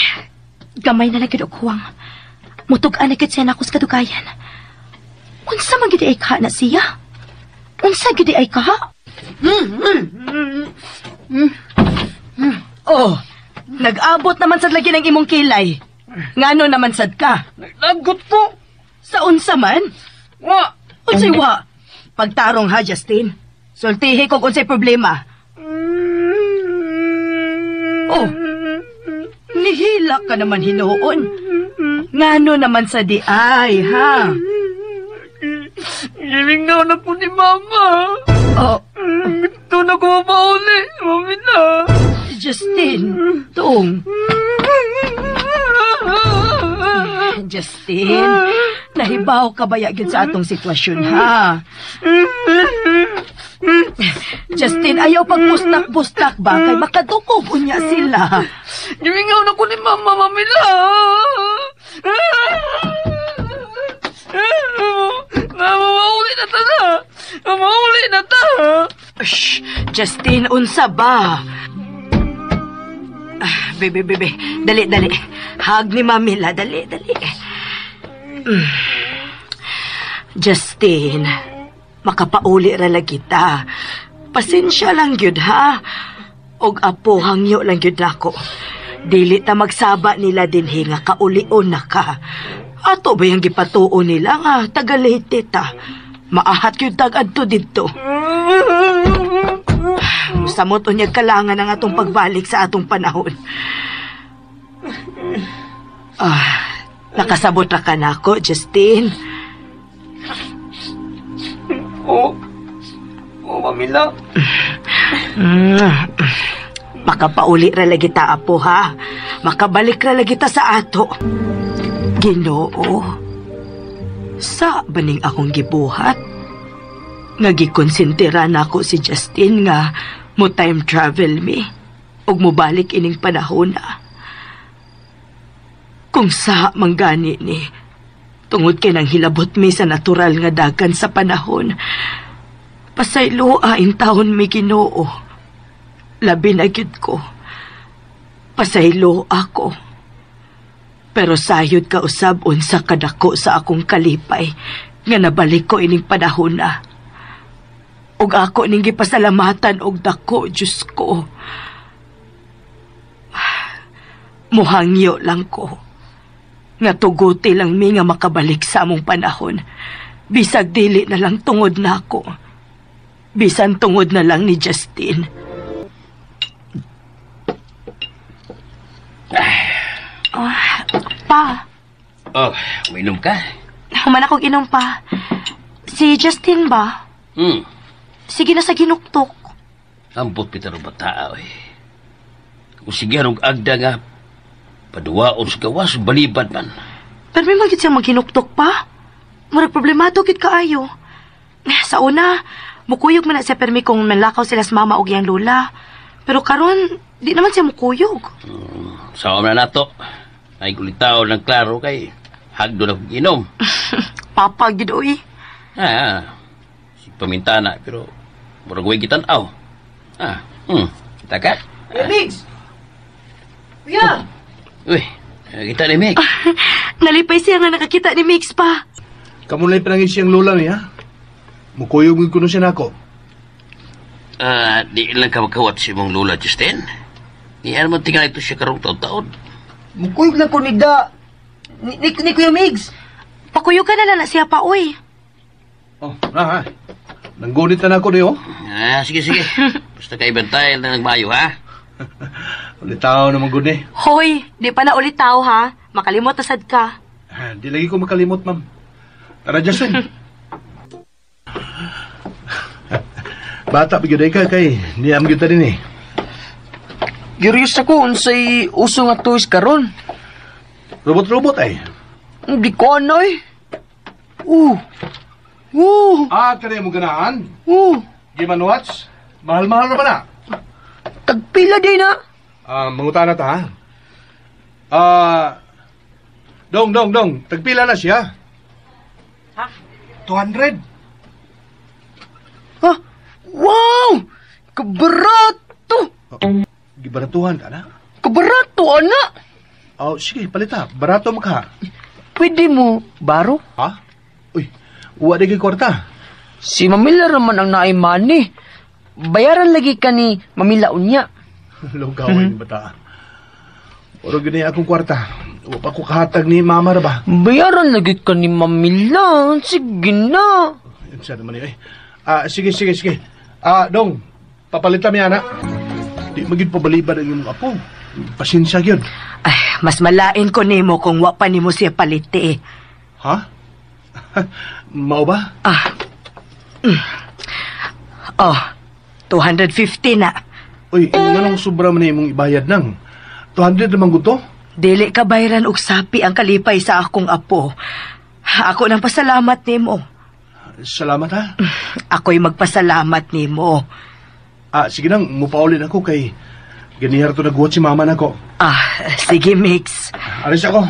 gamay na lagi og huwang. Mutug-an na gid siya nako sa kadugayan. Unsa man gid ay ka na siya? Unsa gid ay ka? Oh, nag-abot naman sad lagi ng imong kilay. Ngano naman sad ka? Naglagot ko. Sa unsa man? Wa. Unsay wa? Pagtarong, ha, Justin. Sultihi kog unsay problema. Oh, nihila ka naman hinuon. Ngano naman sa di ay, ha? Gilingaw na po ni Mama. Oh, Ito na ko mapauli. Mami na. Justin, tuong. Justin, nahibaw ka ba yagid sa atong sitwasyon, ha? Justin, ayaw pag-bustak-bustak ba? Kay makadukog unya sila. Gilingaw na ko ni Mama, Mami na. Mauli na ta na. Mauli na ta. Shh, Justin, unsa ba? Bebe. Dali. Hug ni Mamila, dali. Justin, makapauli ra lang kita. Pasensya lang gyud, ha? Og apo hangyo lang gyud nako. Dili ta magsaba nila dinhi nga kaulion na ka. Ato ba yung gipatuo nila nga tagalite ta? Maahat gyud tag adto didto. Samot unyag kalangan ang atong pagbalik sa atong panahon. Nakasabot ra ka nako, Justin. Mami na. Makapauli ra lagi ta, apo, ha? Makabalik ra lagi ta sa ato. Ginoo, sa baning akong gibuhat? Nga gikonsentira na ako si Justin nga mo time travel me ug mo balik ining panahon na. Kung sa manggani ni, tungod kay nang hilabot mi sa natural nga dagan sa panahon, pasaylo ain taon mi Ginoo. Labi na gyud ko. Pasaylo ako. Pero sayod ka usab unsa kadako sa akong kalipay nga nabalik ko ining panahon na. Ug ako ning gipasalamatan og dako, Diyos ko. Muhangyo lang ko. Nga tuguti lang mi nga makabalik sa among panahon. Bisag dili na lang tungod na ako. Bisan tungod na lang ni Justin. Pa. Oh, uminom ka? Human akong inom pa. Si Justin ba? Sige na sa ginuktok. Ambot pita ro bata oy. Kung sige rong agda nga paduwaon sa gawas balibad man. Pero may magit siyang maghinuktok pa. Murag problemato kit kaayo. Sa una, mukuyog man na siya permi kung manlakaw sila sa mama o giyang lola. Pero karon, di naman siya mukuyog. Sa na nato. Ay kulitaw ng klaro kay hagdo na kong inom. Papa, gidoy. Si pamintana pero murag way kitanaw. Kita ka? Migs! Kuya! Uy, kita ni Meg. Nalipay siya nga nakakita ni Mix pa. Kamu na pinangin siyang lola niya. Mukuyog ko na siya na ako. Di lang ka magkawat si mong lola, Justin. Iyan mo tingnan ito siya karong taon-taon. Mukuyog lang ko ni Kuya Migs. Pakuyog ka na lang siya pa, uy. Nanggunit na ako niyo. Sige. Basta kayo bantayan na nagmayo, ha? Ulit tao naman gud ni. Hoy, di pa na ulit tao, ha? Makalimot na sad ka. Di lagi ko makalimot, ma'am. Tara, Justin. Bata, bigyan ka kay niyam kita din eh. Curious ako unsay uso nga toys karon. Robot-robot ay. Di ko ano eh. Kanay mo ganaan? Game & Watch? Mahal-mahal na ba na? Tagpila din na. Mangutana ta, ha? Dong. Tagpila na siya. Ha? 200. Wow! Kabarato! Gibaratuhan ka na? Kabarato, ana! Sige, palita. Barato mo ka. Pwede mo, baro? Ha? Uy, uwa di kay kwarta. Si Mamila raman ang naimani. Bayaran lagi ka ni Mamila unya. Lugawin ni bata. Pero gini akong kwarta. Uwa pa ko kahatag ni mama ra ba? Bayaran lagi ka ni Mamila. Sige na. Yan siya naman eh. Sige. Dong, papalitan mi anak. Di magid pabalibad ang imong apo. Pasensya gyud. Mas malain ko nimo kung wa pa nimo siya paliti. Ha? Mao ba? 250 na. Uy, nganong sobra man imong ibayad nang? 200 naman guto? Dili ka bayaran og sapi ang kalipay sa akong apo. Ako nang pasalamat nimo. Salamat ha. Ako'y magpasalamat nimo. Sige nang, mupaulin ako kay ganihar to nagbuhat si mama nako. Sige, Mix. Alis ako.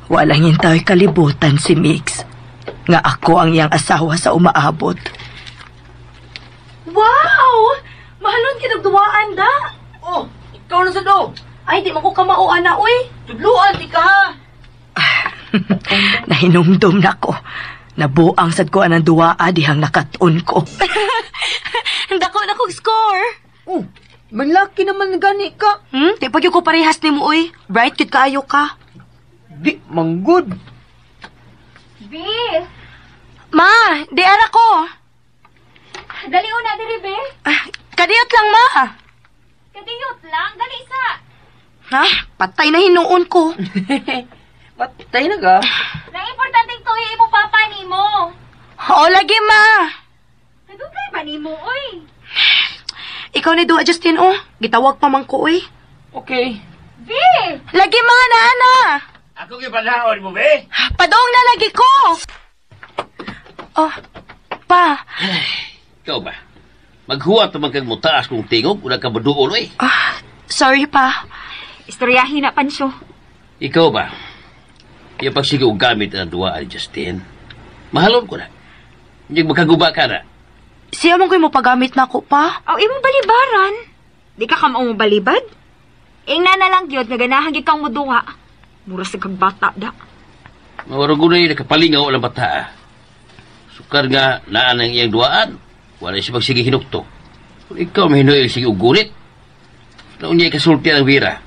Walang hintaw kalibutan si Mix. Nga ako ang iyang asawa sa umaabot. Wow! Mahalon kinagduwaan da. Ikaw na sa do. Ay, di mo ko kamauan na, uy. Tudluan, di ka ha. Nahinumdum na ko. Nabuang sad ko anang duwaa dihang nakatun ko. Dako na kong score. Manlaki naman gani ka. Di pa ko parehas ni mo, uy. Bright kid kaayo ka. Di, manggod. Be, Ma, di ara ko. dali una diri, be. Kadiyot lang, ma. Kadiyot lang, dali sa. Ha? Patay na hinuon ko. Patay na ka. Nang importanteng tuhi mo papa nimo. Oo, lagi, ma. Nadugay ba nimo, oy? Ikaw ni Dua, Justin, oh. Gitawag pa man ko, uy. Okay. Be, Lagi, ma, na. Ako kipanahon mo, be? Padong na lagi ko. Pa. Ikaw ba? Maghuwat naman kang mutaas kung tingog, una ka maduol, eh. Sorry, pa. istoryahin na pansyo. Ikaw ba? Yung pagsigaw gamit ang duwaan ni Justin. Mahalon ko na. Hindi magkaguba ka na. Siya mong ko'y mo pagamit na ako, pa. Aw, imong balibaran. Di ka kamao mo balibad? Ingna na lang gyud nga ganahan gyud kang muduha. Mura sa kag bata da. Mawarugunay nakapalingaw ang bata. Sukar nga naan ang iyang duwaan. Wala siya magsige hinukto. Kung ikaw mahinoy sige ugunit. Naon niya ikasulti ang bira.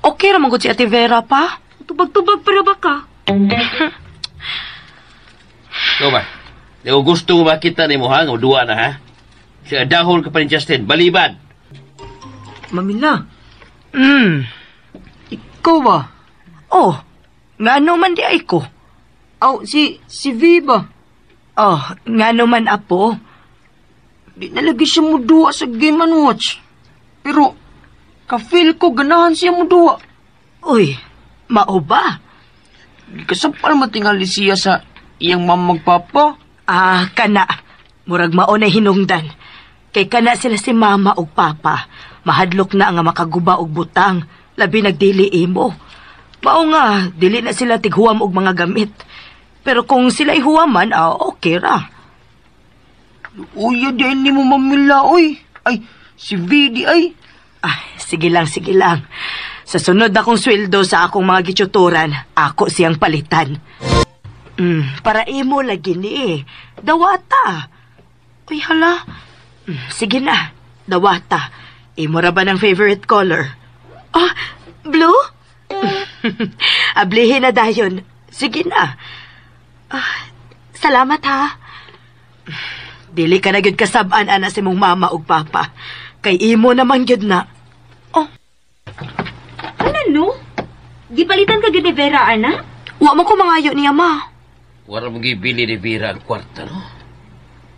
Okay ramang gud si Ate Vera, pa. Tubag-tubag para ba ka? Ikaw ba? Kung gusto mo makita ni mo ha, nga duwa na ha? Siya dahon ka pa ni Justin. Balibad! Mamila. Ikaw ba? Nga man di ay ko. Si Viva. Nga man apo. Di na lagi siya muduwa sa Game & Watch. Pero, ka-feel ko ganahan siya muduwa. Uy, mao ba? Di kasampal matingali siya sa iyang mamagpapa. Kana. Murag mao na hinungdan. Kay kana sila si mama ug papa. Mahadlok na nga makaguba og butang. Labi nagdili imo. Mao nga, dili na sila tighuam og mga gamit. Pero kung sila ihuwaman, okay ra. Uy, di ni mo mamila, oy. Ay, si Vidi, ay. Sige lang, sige lang. Sa sunod na kong sweldo sa akong mga gityuturan, ako siyang palitan. Para imo lagi ni dawata. Uy, hala. Sige na, dawata. Imo ra ba ng favorite color? Blue? Ablihin na dayon. Sige na. Salamat ha. Dili ka na gyud kasab-an ana si mong mama ug papa. Kay imo naman gyud na. No? Gipalitan ka gyud ni Vera, ana? Wa mo ko mangayo niya, ma. Wala mong gibili ni Vera ang kwarta, no?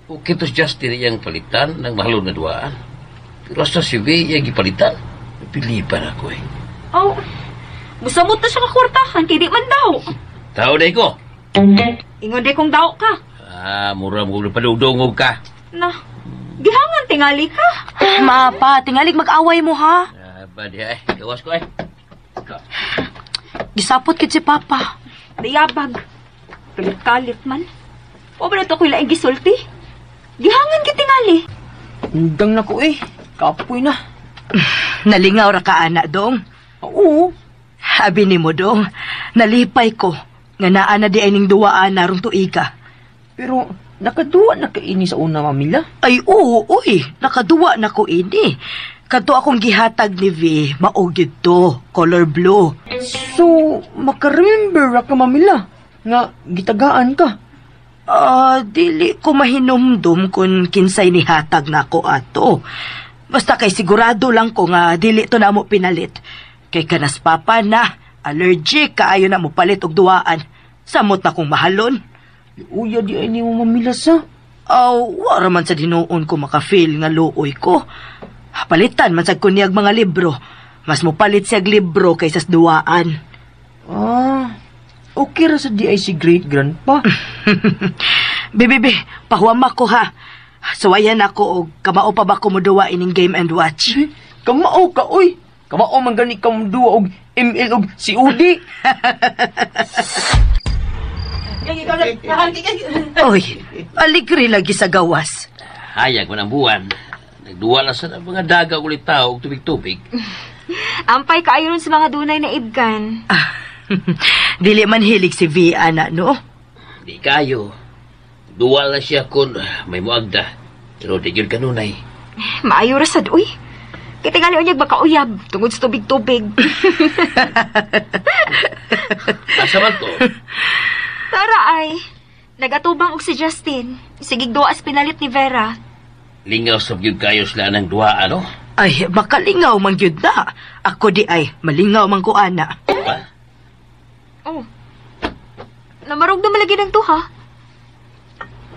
Okay to Justin iyang palitan ng mahalo na duaan. Pero sa si V iyang gipalitan, napilipan ako eh. Musamot na siya kakwartahan, kay di man daw. Tao na ko. Ingon di kong daw ka. Mura mo padudungog ka. Na, gihangan tingali ka. Ma, pa, tingalig mag-away mo, ha? Badi ay, gawas ko eh. Gisapot kit si papa. Dayabag. Kalit-kalit man. O ba na ito ko ilaing gisulti? Gihangan kitingali. Undang na ko eh. Kapoy na. Nalingaw ra ka, anak, dong. Oo. Habi ni mo, dong. Nalipay ko. Nga naa na di ay ning duwaan narong tuiga. Pero, nakaduwa na kaini sa una, mamila? Ay, oo, uy. Nakaduwa na ko ini. Kato akong gihatag ni V, maugid to, color blue. So, makaremember ka, mamila, nga gitagaan ka. Dili ko mahinumdum kung kinsay ni hatag na ko ato. Basta kay sigurado lang ko nga dili to na mo pinalit. Kay kanas papa na, allergic kaayo na mo palit og duwaan. Samot na kong mahalon. Uya, di ay ni mo mamila sa? Wara man sa dinuon ko makafeel nga luoy ko. Palitan man sa kunyag mga libro. Mas mo palit siyag libro kaysa sa duwaan. Okay ra sa di ay si great-grandpa. Bibi, pahuwama ko ha. Suwayan ako o kamao pa ba ko mo duwa ining Game & Watch? Kamao ka, oy. Kamao man gani ka mo duwa og ML og si Udi. Oy, aligri lagi sa gawas. Hayag man ang buwan. Nagduwa lang sa mga daga ulit tao og tubig-tubig. Ampay kaayo ron sa mga dunay na ibgan. Dili man hilig si V, ana, no? Di kayo. Duwa lang siya kung may muagda. Pero di yun kanunay. Maayo ra sad, uy. Kaya tingali unyag baka uyab tungod sa tubig-tubig. Asa man to? Tara ay. Nagatubang og si Justin. Sigig duwas pinalit ni Vera. Lingaw sa byug kayo sila ng duwa, ano? Ay, makalingaw man gyud na. Ako di ay, malingaw man ko, ana. Ba? Namarog na malagi ng tuha.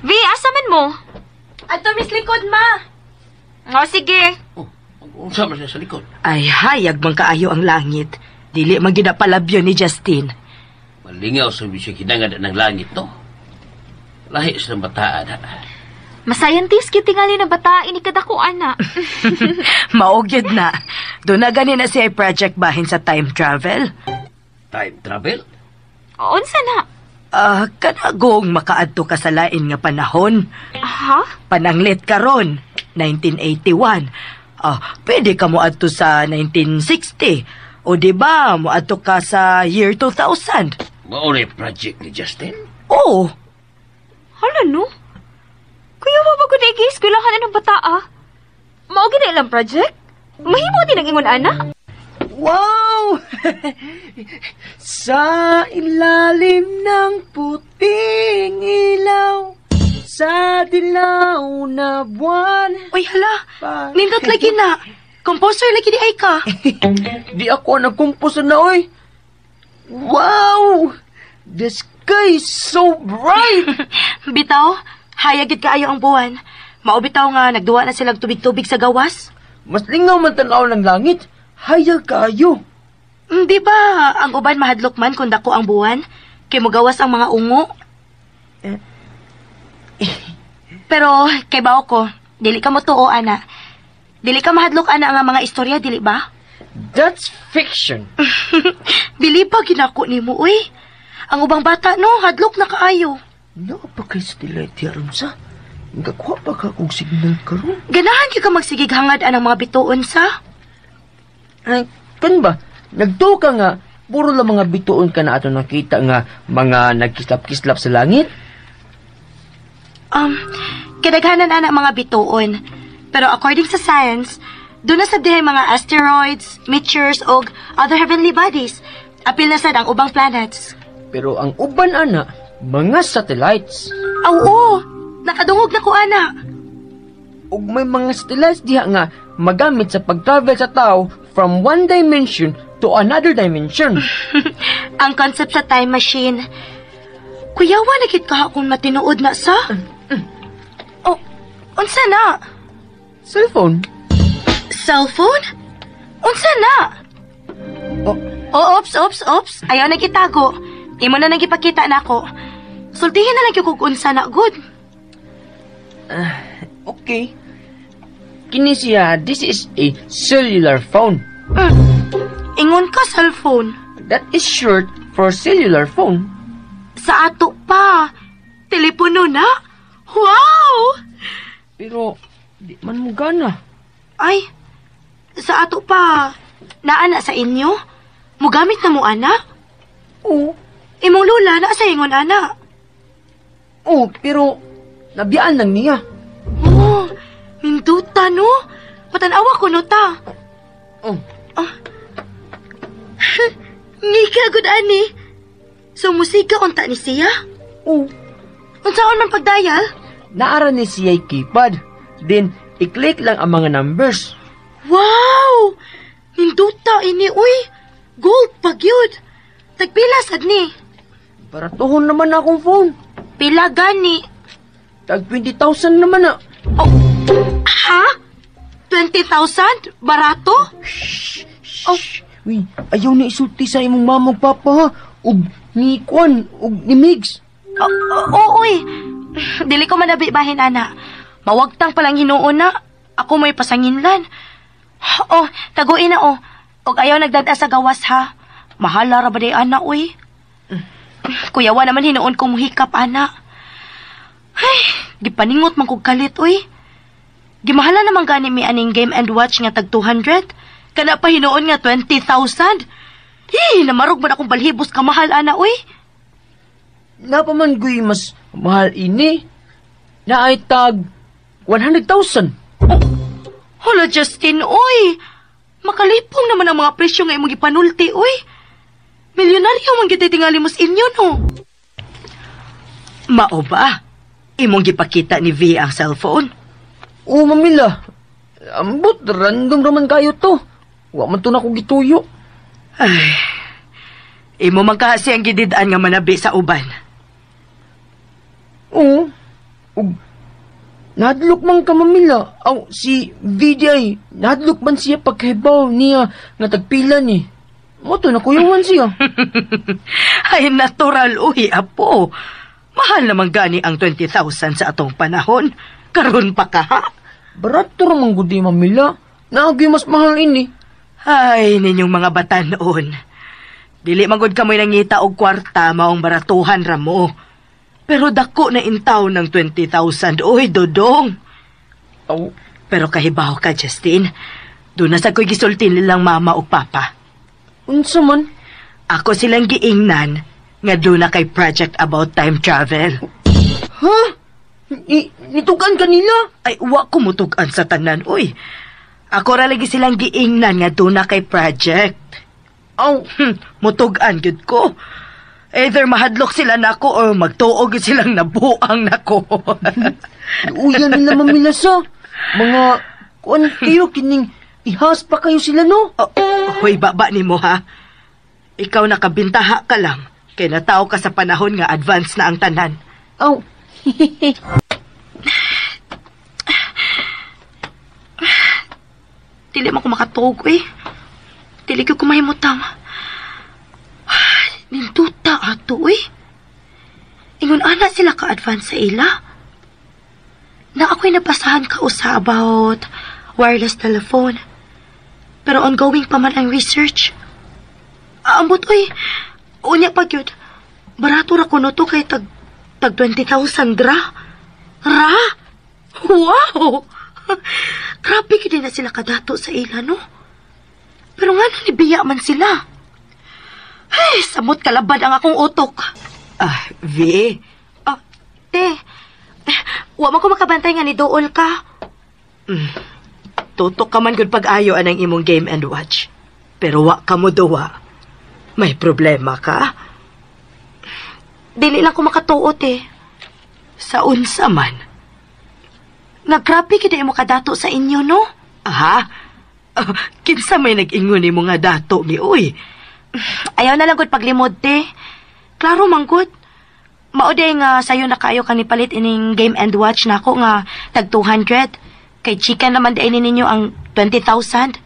V, asa man mo? Ato, Miss Likod, ma. Sige. Sama siya sa likod. Ay, hayag man kaayo ang langit. Dili man gyud na palabyo ni Justin. Malingaw sa bisyo kinangad ng langit, no? Lahi sa bataan, ha? Masayantist kitingali na bata, inikadako, ana. Maugyod na. Doon na ganin na siya project bahin sa time travel. Time travel? Unsa na? Kanagong makaadto ka sa lain nga panahon. Ha? Pananglit karon, 1981. Pwede ka mo adto sa 1960. O diba, mo adto ka sa year 2000. Maunay project ni Justin? Oo. Hala, no? Kuya mo ba kung nag-i-eskwelahan ng bata, Maugi na ilang project? Mahimo din ang ingon, ana? Wow! Sa ilalim ng puting ilaw, sa dilaw na buwan. Uy, hala. Nindot lagi na. Composer lagi di ay ka. Di ako nagkumpos na, oy. Wow! The sky is so bright! Bitaw, hayagid kaayo ang buwan. Maubitaw nga nagduwa na silang tubig-tubig sa gawas. Mas lingaw man tanaw ng langit. Hayag kaayo. Di ba ang uban mahadlok man kung dako ang buwan? Kay mo gawas ang mga ungo. Pero kay bao ko, dili ka mo tuo, ana. Dili ka mahadlok, ana, nga mga istorya, dili ba? That's fiction. Dili pa ginako ni mo, uy. Ang ubang bata, no, hadlok na kaayo. Pa kay sa tilay aron sa? Nagakuha pa ka kong signal karon. Ganahan ka magsigig hangad anang mga bituon sa? Ay, kan ba? Nagtuo ka nga, puro lang mga bituon ka na ato nakita nga mga nagkislap-kislap sa langit. Kadaghanan ana mga bituon. Pero according sa science, doon na sa dihay mga asteroids, meteors, o other heavenly bodies. Apil na sad ang ubang planets. Pero ang uban, ana, mga satellites. Oo, nakadungog na ko, ana. Ug may mga satellites diha nga magamit sa pag-travel sa tao from one dimension to another dimension. Ang concept sa time machine. Kuyawa na kit ka kung matinuod na sa? Oh, unsa na? Cellphone? Cellphone? Unsa na? Oops. Ayaw na kitago. Imo na nagipakita na ako. Sultihin na lang yung kung unsa na, good. Okay. Kini siya, this is a cellular phone. Ingon ka, cellphone. That is short for cellular phone. Sa ato pa. Telepono na? Wow! Pero, di man mo gana. Ay, sa ato pa. Naana sa inyo? Mugamit na mo, ana? Oo. Imong lula na sa ingon, ana. Oo, pero nabiyaan lang niya. Oh, minduta, no? Patanawa ko, no, ta? Oh. Ngika, good, ani. So, musika unta ni siya? Oo. Unsaon man pagdayal? Naara ni siya keypad. Then, i-click lang ang mga numbers. Wow! Minduta, ini, uy. Gold pa, gyud. Tagpila, sad ni. Para tuhon naman akong phone. Pila gani. Tag 20,000 naman na. Oh, ha? 20,000? Barato? Shh. Oh. Uy, ayaw na isulti sa imong mamang papa, ha? Ug ni Kwan, ug ni Migs. Uy. Dili ko manabi bahin, ana. Mawagtang palang hinuon na. Ako may pasanginlan. Oh, taguin na, oh. Og ayaw nagdada sa gawas, ha? Mahala ra ba day, ana, uy? Kuyawa naman hinuon kong muhikap, ana. Ay, gipaningot man kong kalit, uy. Gimahala naman gani mi aning Game and Watch nga tag 200. Kana pa hinuon nga 20,000. Namarog man akong balhibos ka mahal, ana, uy. Napaman ko'y mas mahal ini. Na ay tag 100,000. Hala, Justin, uy. Makalipong naman ang mga presyo nga imong gipanulti, uy. Milyonaryo man kita tingali mos inyo, no? Mao ba? Imong gipakita ni V ang cellphone? Oo, mamila. Ambot, random naman kayo to. Wa man to na ko gituyo. Ay, imo magkasi ang gididaan nga manabi sa uban. Oo. Ug, nahadlok man ka, mamila. Aw, si VDI, nahadlok man siya pagkahibaw niya nga tagpila ni. Moto na kuyawan siya. Ay, natural, uy, apo. Mahal naman gani ang 20,000 sa atong panahon. Karon pa ka, ha? Barato ramang gudi, mamila. Naagi mas mahal ini. Ay, ninyong mga bata noon. Dili magod kamoy nangita og kwarta maong baratuhan ra mo. Pero dako na intaw ng 20,000. Uy, dodong. Aw. Pero kahibaw ka, Justin. Doon na sa ko'y gisultin nilang mama o papa. Unsa man? Ako silang giingnan nga doon na kay project about time travel. Ha? Nitugan kanila? Ay, wa ko mutugan sa tanan, uy. Ako ra lagi silang giingnan nga doon na kay project. Aw. Mutugan gyud ko. Either mahadlok sila nako or magtuog silang nabuang nako. Uyan nila mamila sa. Mga, kuan kayo kining ihas pa kayo sila, no? Hoy, baba ni mo, ha? Ikaw nakabintaha ka lang. Kaya natao ka sa panahon nga advance na ang tanan. Aw. Dili man ko makatog, eh. Dili ko kumahimutang. Ninduta ato, eh. Ingon ana sila ka-advance sa ila. Na ako'y napasahan ka usa about wireless telephone. Pero ongoing pa man ang research. Ambot, oy. Unya pa gyud. Barato ra kuno to kay tag 20,000 dra. Ra? Wow! Grabe gid na sila kadato sa ila, no? Pero nga nanibiya man sila. Ay, samot kalaban ang akong utok. V. Te, wa man ko makabantay nga ni Dool ka. Tutok ka man gud pag-ayo anang imong game and watch. Pero wa ka mo duwa. May problema ka? Dili lang ko makatuot, eh. Sa unsa man? Nagrabe gid mo kadato sa inyo, no? Kinsa may nag-ingon ni mo nga dato ni uy? Ayaw na lang gud paglimod, te. Klaro man gud. Mauday nga sayo na kayo kanipalit ining game and watch nako nga tag 200. Kay chicken naman din ninyo ang 20,000.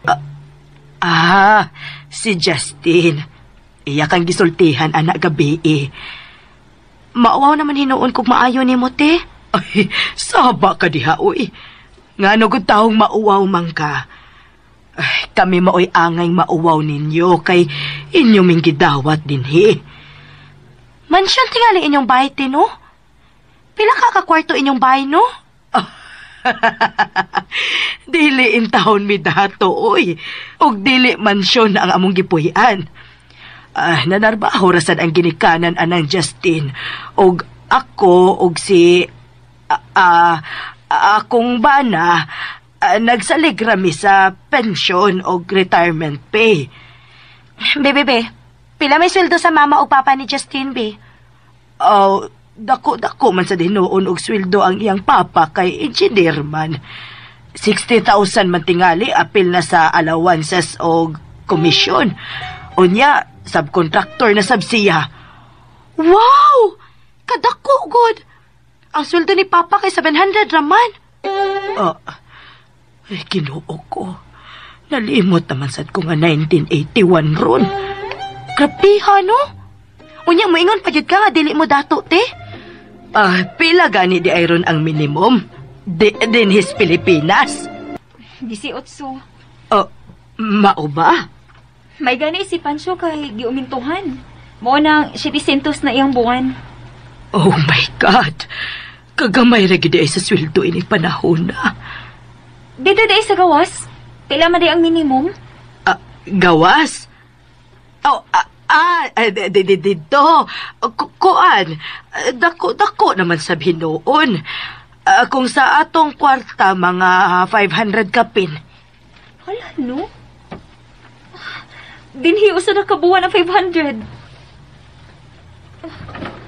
Si Justin. Iya kang gisultihan anak gabi eh. Maawaw naman hinuon kog maayo nimo, te. Ay, saba ka diha, uy. Nga gud taong mauwaw man ka. Ay, kami maoy angay mauwaw ninyo kay inyo ming gidawat dinhi. Mansyon tingali inyong bahay, te, no? Pila ka kakwarto inyong bahay, no? Dili in taon mi dato, uy. Og dili mansyon ang among gipuy-an. Nanarbaho rasan ang ginikanan anang Justin. Og ako og si akong bana nagsalig rami sa pensyon o retirement pay. Be, pila may sweldo sa mama o papa ni Justin, be? Dako man sa dinuon og sweldo ang iyang papa kay engineer man. 60,000 man tingali apil na sa allowances o komisyon. Unya, subcontractor na sabsiya. Wow! Kadako, God! Ang sweldo ni Papa kay 700 raman. Kinuo ko. Nalimot naman sad ko nga 1981 ron. Grabiha, no? Unya, moingon pa yun ka nga, dili mo dato, te? Pila gani di ayron ang minimum? Din his Pilipinas? 18. Mao ba? May gani si Pancho kay giumintuhan. Mo nang 700 na iyang buwan. Oh my God! Kagamay ra gid ay sa sweldo ini panahon na. Dito day sa gawas. Pila man day ang minimum? Gawas? Dito. Kuan. Dako naman sabihin noon. Kung sa atong kwarta, mga 500 kapin. Hala, no? Dinhi usa na kabuwan ang 500.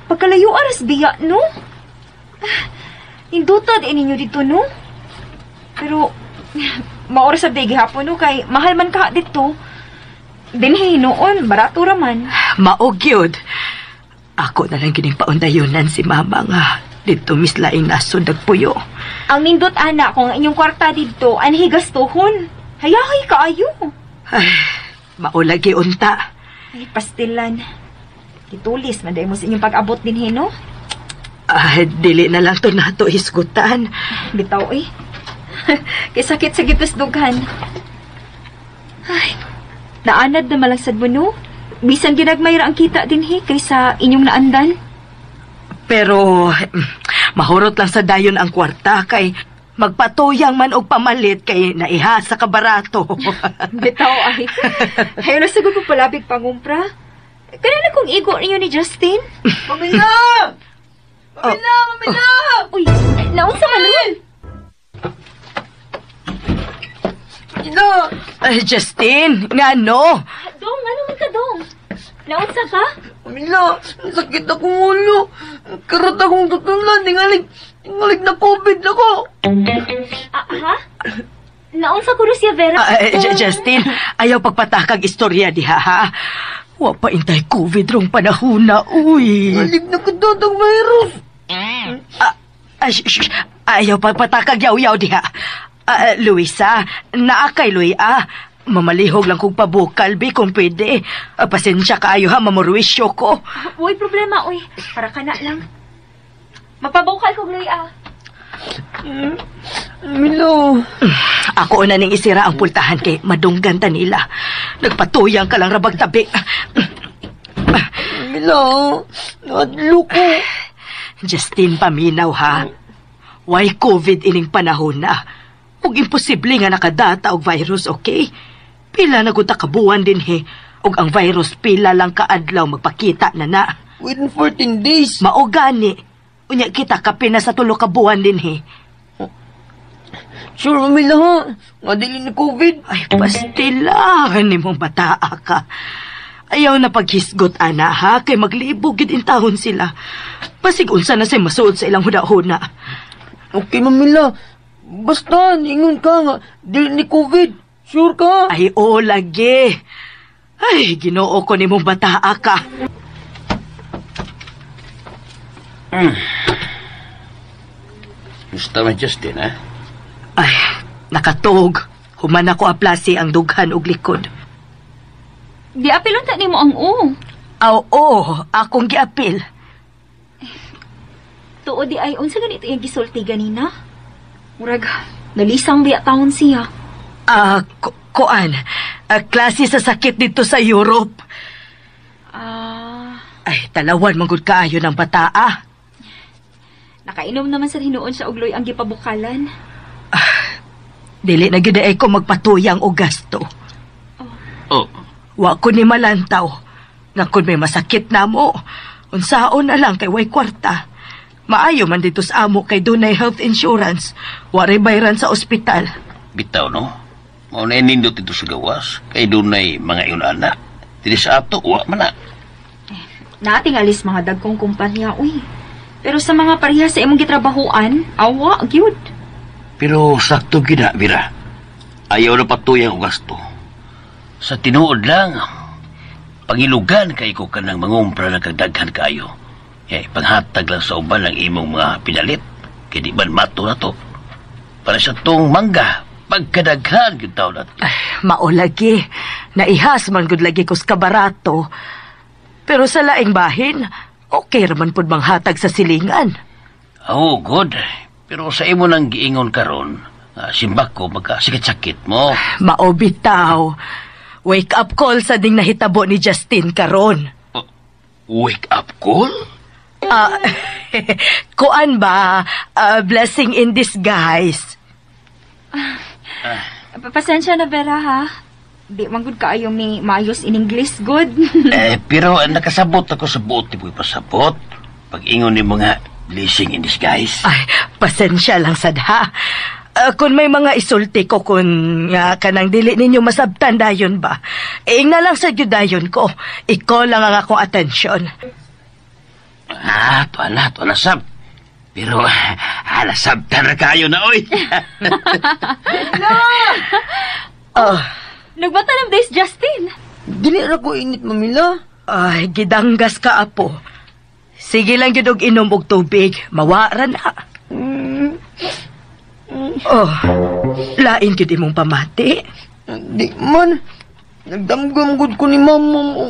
Pagkalayo aras biya, no? Indutad ninyo dito, no? Pero, maoras sa day gihapon, no? Kay mahal man ka dito. Dinhi noon, barato raman. Maogyod. Ako na lang gining paundayunan si mama nga. Dito mislaing nasod nagpuyo. Ang nindot anak kung inyong kwarta dito, anhi gastuhon. Hayahay kaayo. Ay, maulagi unta. Ay, pastilan. Itulis, manday mo sa inyong pag-abot din, no? Dili na lang to nato hisgutan. Bitaw, eh. Kay sakit sa gitusdugan. Ay, naanad na malagsad mo, no? Bisan ginagmayra ang kita din, kaysa inyong naandan. Pero, mahurot lang sa dayon ang kwarta, kay magpatuyang man og pamalit kay naiha sa kabarato. Bitaw, ay. Hayo na sagod mo palabig pangumpra. Kanina kong igo ninyo ni Justin? Mamila! Mamila! Uy, naunsa man rin? Justin, nga no? Dong, ano man ka, Dong? Naunsa ka? Mamila, sakit akong ulo. Karat akong tutulan. Tingalig na COVID ako. Ha? Naunsa ko siya, Vera? Justin, ayaw pagpatakag istorya diha, ha? Wa pa intay COVID rong panahon na, uy. Tingalig na kadodang virus. Ayaw pagpatakag yaw-yaw diha. Luisa, naa kay Luya. Mamalihog lang kong pabukal, bi, kung pwede. Pasensya kaayo ha, mamurwisyo ko. Uy, problema, uy. Para ka na lang. Mapabukal ko, Gloria. Milo. Ako na ning isira ang pultahan kay madunggan ta nila. Nagpatuyang ka lang rabag tabi. Milo, nadlo ko. Justin, paminaw ha. Why COVID ining panahon na? Ug imposible nga nakadata og virus, okay? Pila na gud kabuan din he. Ug ang virus pila lang kaadlaw magpakita na. Within 14 days. Mao gani. Unya kita kapin na sa 3 ka buwan din he. Sure, Mamila ha. Nga dili ni COVID. Ay, pastila. Ni mong bataa ka. Ayaw na paghisgot, ana, ha? Kay maglibog yun intahon sila. Pasig unsa na say masuod sa ilang huda-huna. Okay, Mamila. Basta, ingon ka nga. Dili ni COVID. Sure ka? Ay, oo, lagi. Ay, ginoo ko ni mong bataa ka. Gusto man, Justin, ha? Ay, nakatog. Human ako aplasi ang dughan ug likod. Di apilon ta nimo ang o. Oo, akong giapil. Tuod di ay unsa ganito yung gisulti ganina? Murag, nalisang biya taon siya. Kuan. Klase sa sakit dito sa Europe. Ay, talawan manggod kaayo ng bataa. Nakainom naman sa hinuon sa ugloy ang gipabukalan. Dili na gyud ay ko magpatuyang og gasto. Oh. Wa ko ni malantaw. Nga kun may masakit na mo, unsaon na lang kay way kwarta. Maayo man dito sa amo kay dunay health insurance. Wa ray bayran sa ospital. Bitaw, no? Mao na nindot ito sa gawas. Kay dunay mga inana. Dili sa ato, wa man na. Nating alis mga dagkong kumpanya, uy. Pero sa mga pareha sa imong gitrabahuan, awa, gyud. Pero sakto gina, Bira. Ayaw na patuyang og gasto. Sa tinuod lang, pangilugan kay ko ka ng mangumpra ng kagdaghan kayo. Panghatag lang sa uban ang imong mga pinalit. Kaya di man mato na to. Para sa tong mangga, pagkadaghan yung tao na to. Mao lagi. Naihas man gud lagi ko sa kabarato. Pero sa laing bahin, okay raman pud manghatag sa silingan. Oh, good. Pero sa imo nang giingon karon, simbak ko magkasakit-sakit mo. Mao bitaw. Wake up call sa ding nahitabo ni Justin karon. Wake up call? Kuan ba? Blessing in disguise. Pasensya na, Vera, ha? Di man gud kaayo may maayos in English, good. Pero nakasabot ako sa buot ni pasabot. Pag-ingon ni mga blessing in disguise. Ay, pasensya lang sadha. Kung may mga isulti ko kung kanang dili ninyo masabtan dayon ba, ing na lang sa dayon ko. Ikaw lang ang akong atensyon. Tuwa na, sab. Pero, nasabtan na kayo na, oy. Nagbata ng days, Justin. Dili ra ko init, Mamila. Ay, gidanggas ka, apo. Sige lang yun og inom og tubig. Mawara na. Lain yun imong pamati. Di man. Nagdamgam gud ko ni mama mo.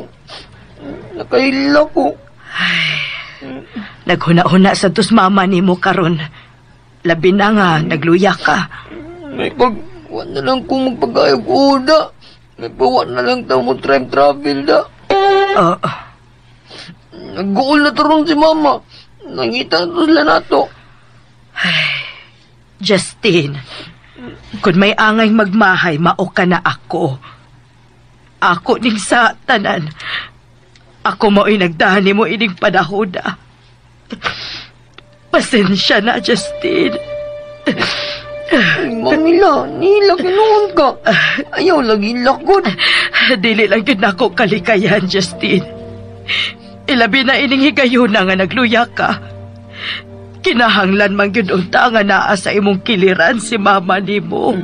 Nakaila ko. Naghuna-huna sa tus mama ni mo karon. Labi na nga, nagluya ka. May pagwan na lang kung magpagayag uda. May pawan na lang tayo mo travel da. Nag-goal na taron si mama. Nangita na sila nato. Justin, kung may angay magmahay, mao ka na ako. Ako ning sa tanan. Ako mo'y nagdani mo ining panahoda. Pasensya na, Justin. Mamila, nila kinuon ka. Ayaw lagi lakod. Dili lang yun ako kalikayan, Justin. Ilabi na ining higayuna nga nagluya ka. Kinahanglan man yun unta nga naa sa imong kiliran si mama ni mo.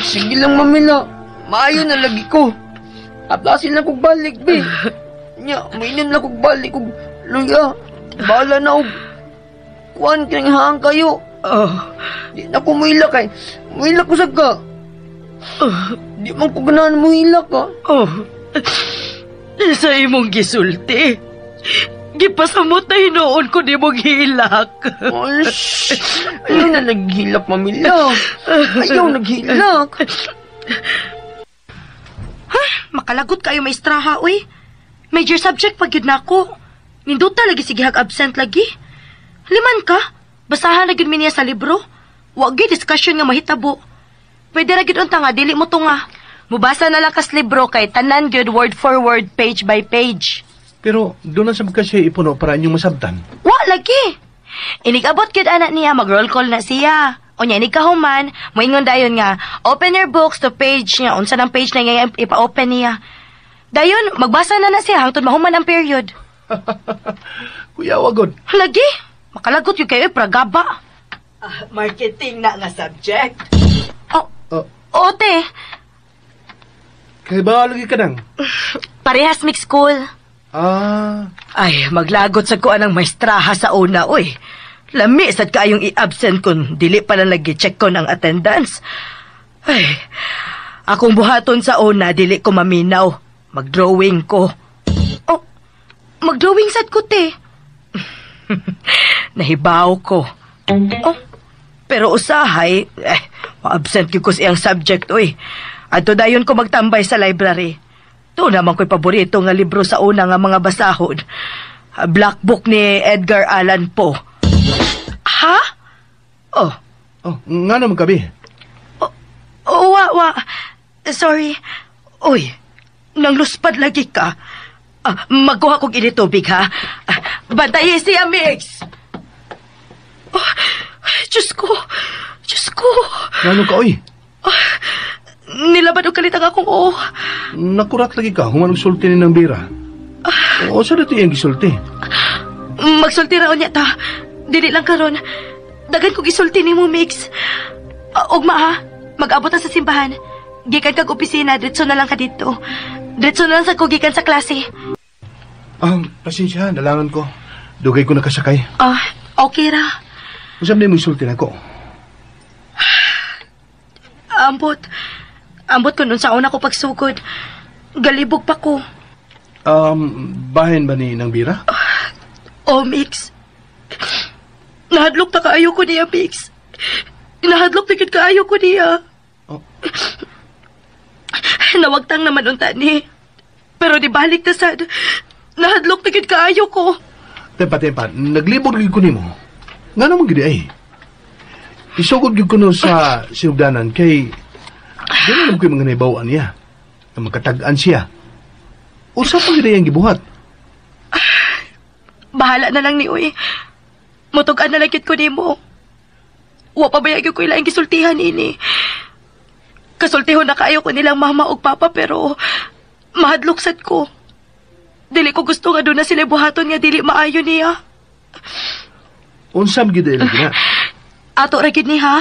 Sige lang, Mamila. Maayo na lagi ko. Aplasin lang kong balik, be. Nya, mainim lang kong balik kong luya. Bala na og kuwan kinanghaang kayo. Di na ko muhila kay. Muhila ko sa ka. Di man ko ganahan muhila ka. Oh, sa imong gisulti. Gipasamot na hinoon ko di mong hilak. Ay, ayaw na naghilak, Mamila. Ayaw naghilak. Makalagot kayo maestraha, uy. Major subject pag yun na ako. Ninduta lagi sige absent lagi. Liman ka? Basahan na yun niya sa libro. Wag gyud discussion nga mahitabo. Pwede ra gyud unta nga dili mo to nga. Mubasa na lang kas libro kay tanan gyud word for word, page by page. Pero doon na sa kasi ipuno para inyong masabtan. Wa lagi. Inigabot gyud anak niya mag-roll call na siya. O niya ikahuman, moingon dayon nga, open your books to page niya, unsa ng page na niya ipa-open niya. Dayon, magbasa na siya hangtod mahuman ang period. Kuya, wagod. Lagi, makalagot yung kayo, pragaba. Marketing na nga subject. Ote. Kaya ba lagi ka nang? Parehas mixed school. Ay, maglagot sa kuan ang maestraha sa una, oy. Lami sad kaayong i-absent kun dili pa lang lagi check ko ang attendance. Ay, akong buhaton sa una dili ko maminaw. Mag-drawing ko. Oh, mag-drawing sad ko, te. Nahibaw ko. Oh, pero usahay, ma-absent ko siyang subject, oy. Adto dayon ko magtambay sa library. To naman ko'y paborito nga libro sa una nga mga basahon. Black Book ni Edgar Allan Poe. Ha? Oh, nga naman kami. Wa. Sorry. Uy, nang luspad lagi ka. Magkuha kong initubig, ha? Bantayin siya, Mix! Oh, Diyos ko. Nga ka, oy? Nilabad o kalitang akong Nakurat lagi ka, humanong sulti ni ng bira. O, saan ito yung gisulti? Magsulti raon niya ta. Dili lang karon. Dagan kong isulti ni mo, Mix. Ugma ha, mag-abot na sa simbahan. Gikan kag opisina, diretso na lang ka dito. Diretso na lang sa kugikan sa klase. Pasensya, nalangan ko. Dugay ko nakasakay. Okay ra. Usap na mo isulti na ko. Ambot ko nun sa una ko pagsugod. Galibog pa ko. Bahin ba ni ng bira? Mix. Nahadlok na kaayo ko niya, Mix. Nahadlok na kaayo ko niya. Nawagtang naman unta ni. Pero di balik na sad. Nahadlok na kaayo ko. Tempa. Naglibog lagi ko ni mo. Nga naman gini ay. Isugod ko no sa sinugdanan kay di naman ko yung mga naibawaan niya. Na magkatagaan siya. Usa pa gina yung gibuhat. Bahala na lang ni Uy. Mutugan na lagit ko ni mo. Wa pa bayag ko ilang gisultihan ini. Kasultihon na kaayo ko nilang mama o papa pero mahadluksad ko. Dili ko gusto nga doon na sila buhaton nga dili maayo niya. Unsam gid lagi na. Ato ra gid ni ha.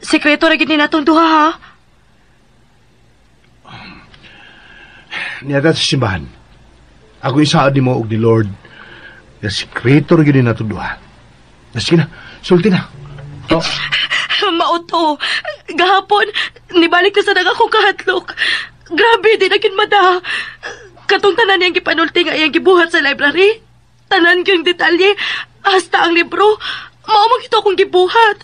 Sekreto ra gid ni natong duha ha. Niyata sa simbahan. Ako isaad ni mo og ni Lord. Na sekreto ra gid ni natong duha. Sige na, sulti na. Mauto. Gahapon, nibalik na sa akong kahatlok. Grabe, di na mada. Katong tanan niyang gipanulti nga iyang gibuhat sa library. Tanan kyung detalye, hasta ang libro. Maumang ito akong gibuhat.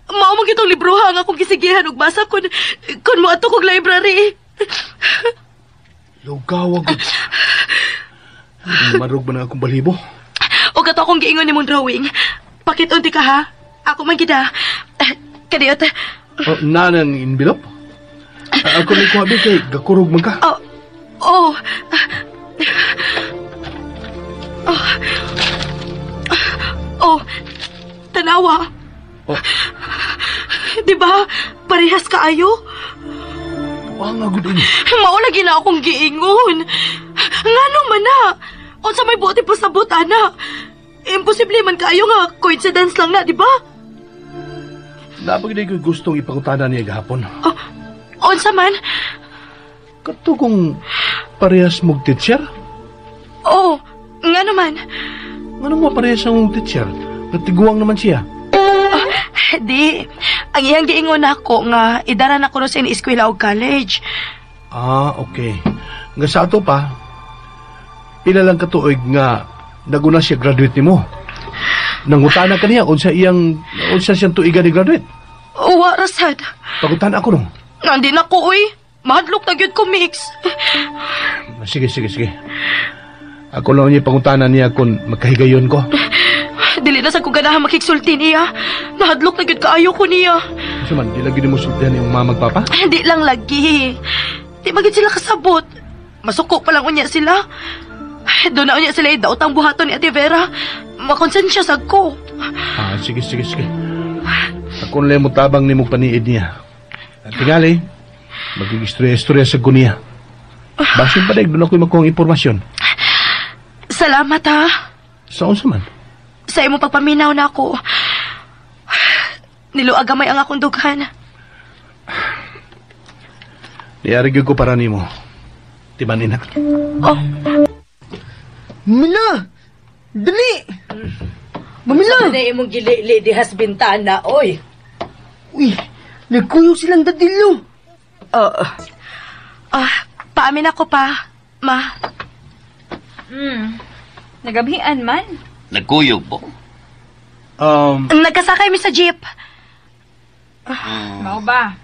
Maumang itong libro ha nga akong gisigihan ug basa kun mo ato kong library. Lugaw ako. Marog ba na akong balibo? O kato akong giingon ni mong drawing. Pakitunti ka ha. Ako man gida. Kadiyot. Nanang envelope? Ako may kuhabi kay gakurog man ka. Tanawa. Diba, parehas kaayo? Nga gud ini. Maulagi na akong giingon. Ngano man na? Unsa may buti po sa butana? Imposible man kaayo nga coincidence lang na, di ba? Napag ko gustong ipangutana niya gahapon. Unsa man? Kato kung parehas mong teacher? Nga naman. Ano mo parehas ang teacher? Natiguang naman siya. Di, ang iyang giingon ako nga idara na ko sa eskwela o college. Okay. Nga sa ato pa, pila lang katuig nga naguna siya graduate nimo. Nangutana ka niya unsa siyang tuigan ni graduate. Uwa, rasad. Pagutan ako no. Nandi na ko, uy. Mahadlok na gyud ko, Mix. Sige. Ako lang niya pangutanan niya kung magkahigayon ko. Dili na sa kong ganahan makiksulti niya. Nahadlok na gyud kaayo ko niya. Kasi man, di lagi mo sultihan yung mama papa? Di lang lagi. Di magid sila kasabot. Masuko pa lang unya sila. Doon na unya sila idaotang buhaton ni Ate Vera. Makonsensya sad ko. Sige. Ako lang mo tabang ni mo paniid niya. At tingali, magig-istorya sa kuniya. Basin pa doon ako'y makuha impormasyon. Salamat, ha. Saan sa man? Sa imo pagpaminaw na ako. Niluagamay ang akong dughan. Diarigyo ko para nimo. Tibanin na. Mamila! Dali! Mamila! Na imong gili-li di has bintana, oy. Uy, nagkuyog silang dadilo. Paamin ako pa, ma. Nagabihan man. Nagkuyog po. Nagkasakay mi sa jeep. Mao ba?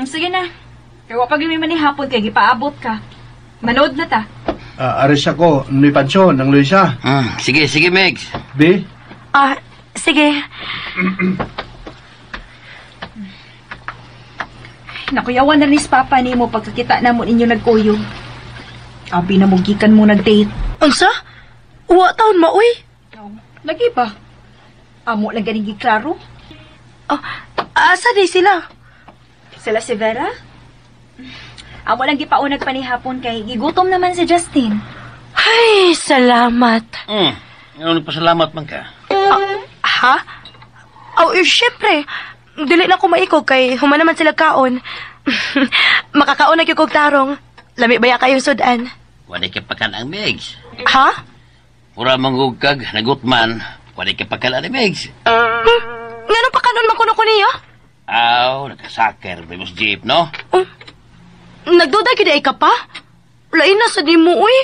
Sige na. Kaya wapag yung may hapon kay gipaabot ka. Manood na ta. Aris ako, ni Pansyon, ng Luisa. Sige, Megs. Be? Sige. Nakuyawan na ni Papa ni mo pagkakita na mo ninyo nagkuyog. Abi na mugikan mo nag-date. Unsa? Uwa taon mo, uy. Lagi ba? Amo lang ganing giklaro. Asa di sila? Sila si Vera? Amo lang gipaunag pa ni hapon kay gigutom naman si Justin. Ay, salamat. Nagpasalamat man ka. Ha? Syempre. Dili na ko maikog kay human naman sila kaon. Makakaon na kog tarong. Lami baya kayong sudan. Wala ka pakan ang Megs. Ha? Pura manggugkag, nagutman. Wala ka pakan ang Megs. Nganong pakanon man kuno ko niya? Nakasaker. May mas jeep, no? Nagduda gid ay ka pa? Lain na sa di mo, uy.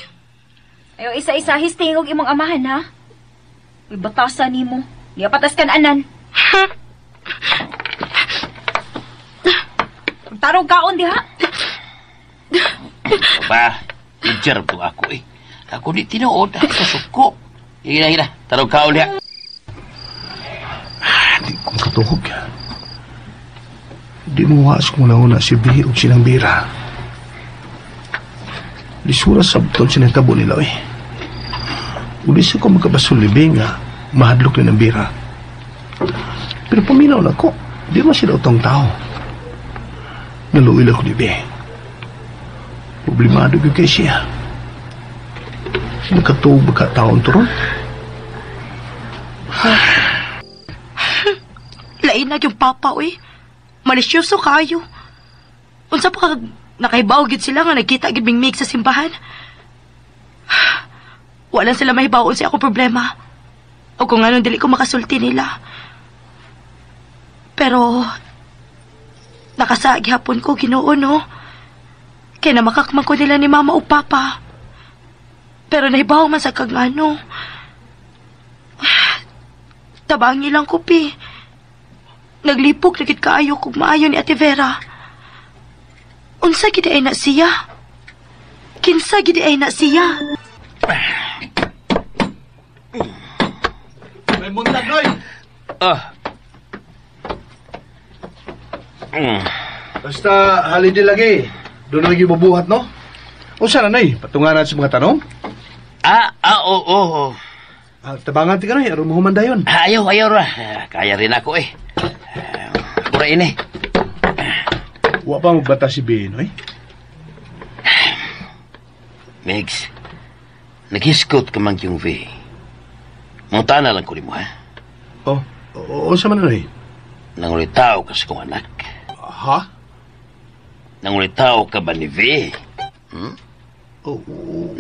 Ayo isa-isa histingog imong amahan, ha? Uy, batasan ni mo. Di patas kan anan. Tarong kaon diha. Ba, i-jerb to ako eh. Ako di tinuod, kasuko. Hina, tarong kaon diha. Di ko katuhog. Di mo waas kung nauna si Bihi o silang Bira. Di suras sabton sinatabo nila eh. Ulis ako magkabasulibing nga mahadlok na ng Bira. Pero paminaw na ko, di mo sila utang tao. Naluil ako ni Bihi. Problemado ko kay siya. Nakatuog ba taon turon? Lain na yung papa, uy. Malisyoso kayo. Unsa pa nakahibaw gid sila nga nagkita gid bing sa simbahan. Wala sila mahibaw sa ako problema. O kung anong dili ko makasulti nila. Pero nakasagi hapon ko Ginoo, no? Kaya na makakman ko nila ni mama o papa. Pero nahibaw man sa kagano. Tabangi lang ko, pi. Naglipok na gid kaayo kung maayo ni Ate Vera. Unsa gid ay na siya? Kinsa gid ay na siya? May muntag, Noy! Basta holiday lagi. Doon lagi bubuhat, no? O sana, Noy? Patunganan sa mga tanong? Oo. Tabangan ti ka, Noy. Aron mo humandayon. Ayaw ra. Kaya rin ako eh. Pura ini. Wa pa magbata si Bihi, Noy? Megs, naghiskot ka man yung V. Munta na lang ko ni mo, ha? O sa man, Noy? Nangulitaw ka sa kong anak. Ha? Nangulitaw ka ba ni V?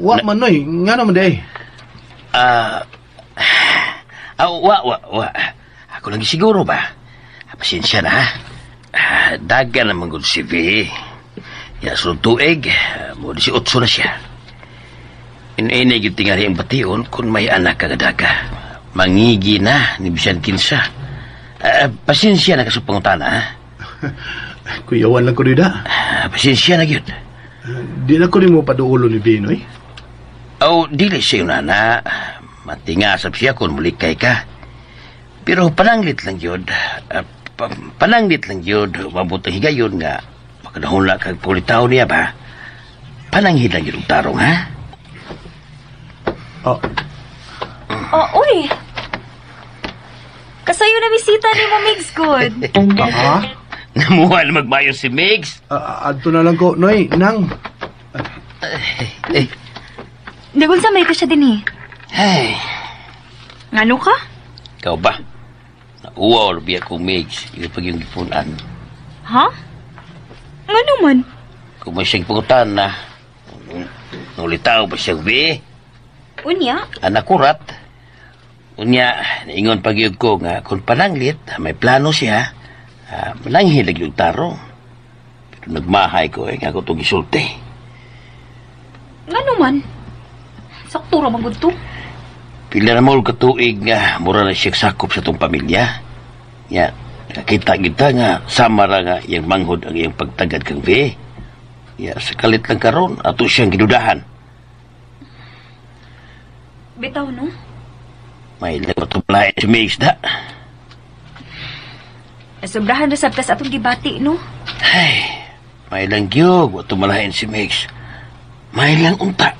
Wa man, Noy. Nga naman, day. Wa. Ako lagi siguro ba? Pasensya na, ha? Daga naman gud si V. Ya, sunod tuig, mo 18 na siya. Inay yung tingali ang bation kung may anak kagadaga. Mangigi na, ni bisan kinsa. Pasensya na kasupangutana, ha? Kuyawan lang ko rin da. Pasensya na yun. Di na ko rin mo paduulo ni Binoy. Oh, dili siya yun, nana. Matingasap siya kung mulikay ka. Pero pananglit lang yun. Pananglit lang yun. Mabutang higayon nga. Makadahula kag pulitaw niya ba? Pananghid lang yun ang tarong, ha? Oh. Oh, uy. Kasayo na bisita ni mo, Migs, good. Namuha na magbayo si Migs. Adto na lang ko, Noy, nang. Dagon sa may ka siya din eh. Ay. Ngano ka? Ikaw ba? Nauwa or biya kong Migs. Yung pag yung gipunan. Ha? Ngano man? Kung may siyang pungutan na. Nulitaw ba siyang B? Unya? Anak kurat. Unya, naingon pag-iog ko nga kung pananglit, may plano siya, mananghilag yung tarong. Pero nagmahay ko nga ko itong isulti. Ngano man? Saktura magod to? Pila na mo katuig nga, mura na siya sakop sa itong pamilya. Nga, nakita kita nga, sama ra nga yung manghod ang iyang pagtagad kang V. Nga, sakalit lang karon ato siyang gidudahan. Bitaw, no? May nagpatublayan si Migs da. Sobrahan na sabtas atong dibati, no? Ay, may lang gyug, tumalayan si Migs. May lang unta.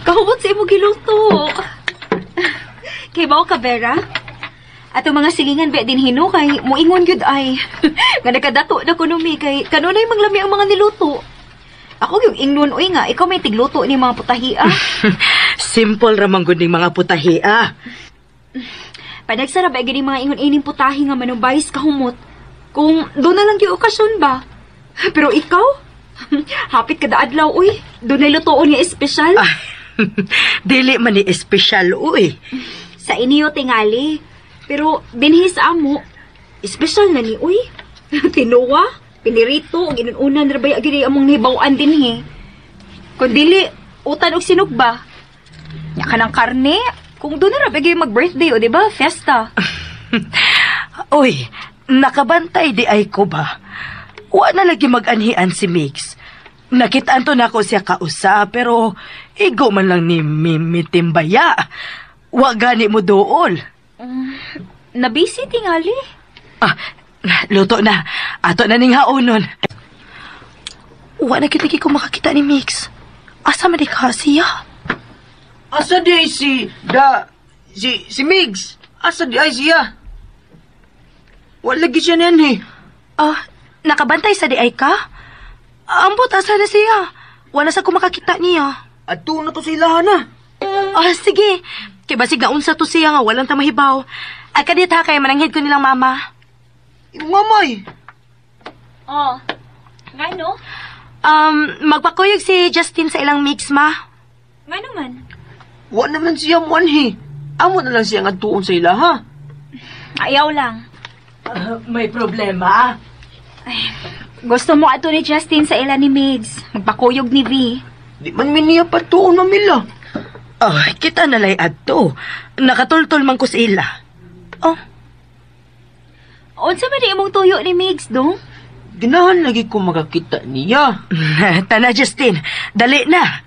Kahubot sa imo giluto. Kay bao ka, Vera? Ato mga silingan be din hino kay muingon gyud ay. Nga nakadato na kuno mi kay kanunay manglami ang mga niluto. Ako yung ingnon uy nga, ikaw may tigluto ni mga putahia. Simple ramang gud ning mga putahia. Panagsarap ay gini mga ingon-ining putahi nga manubayis kahumot. Kung doon na lang yung okasyon ba? Pero ikaw? Hapit kada adlaw, uy. Doon na lutoon nga espesyal. Dili man ni espesyal, uy. Sa iniyo tingali. Pero binhis amo, espesyal na ni, uy. Tinuwa, pinirito, ginunan na ba gini among nahibawaan din, he. Kung dili, utan og sinugba. Nya ka ng karne, kung doon na rabay mag-birthday, o diba, fiesta. Uy, nakabantay di ay ko ba? Wa na lagi mag-anhian si Migs. Nakitaan to na ko siya kausa, pero igo man lang ni Mimitimbaya. Wa gani mo dool. Nabisi tingali. Luto na. Ato na ning haonon. Wa na kitagi ko makakita ni Migs. Asa man di ka siya? Asa di ay si Migs? Asa di ay siya? Wala lagi siya nan, Nakabantay sa di ay ka? Ambot, asa na siya? Wala sa kumakakita niya. Ato na to sila na. Sige. Kaya basig na unsa to siya nga walang tamahibaw. Ay kadit ha, kaya mananghid ko nilang mama. Mamay. Ngano? Magpakuyog si Justin sa ilang mix, ma. Ngano man? Wa naman siya manhi. Amo na lang siya nga tuon sa ila, ha? Ayaw lang. May problema? Gusto mo ato ni Justin sa ila ni Migs. Magpakuyog ni V. Di man miniya pa tuon, mamila. Kita nalay adto. Nakatultol man ko sa ila. Unsa man di imong tuyo ni Migs, dong? Ganahan lagi ko makakita niya. Tana, Justin. Dali na.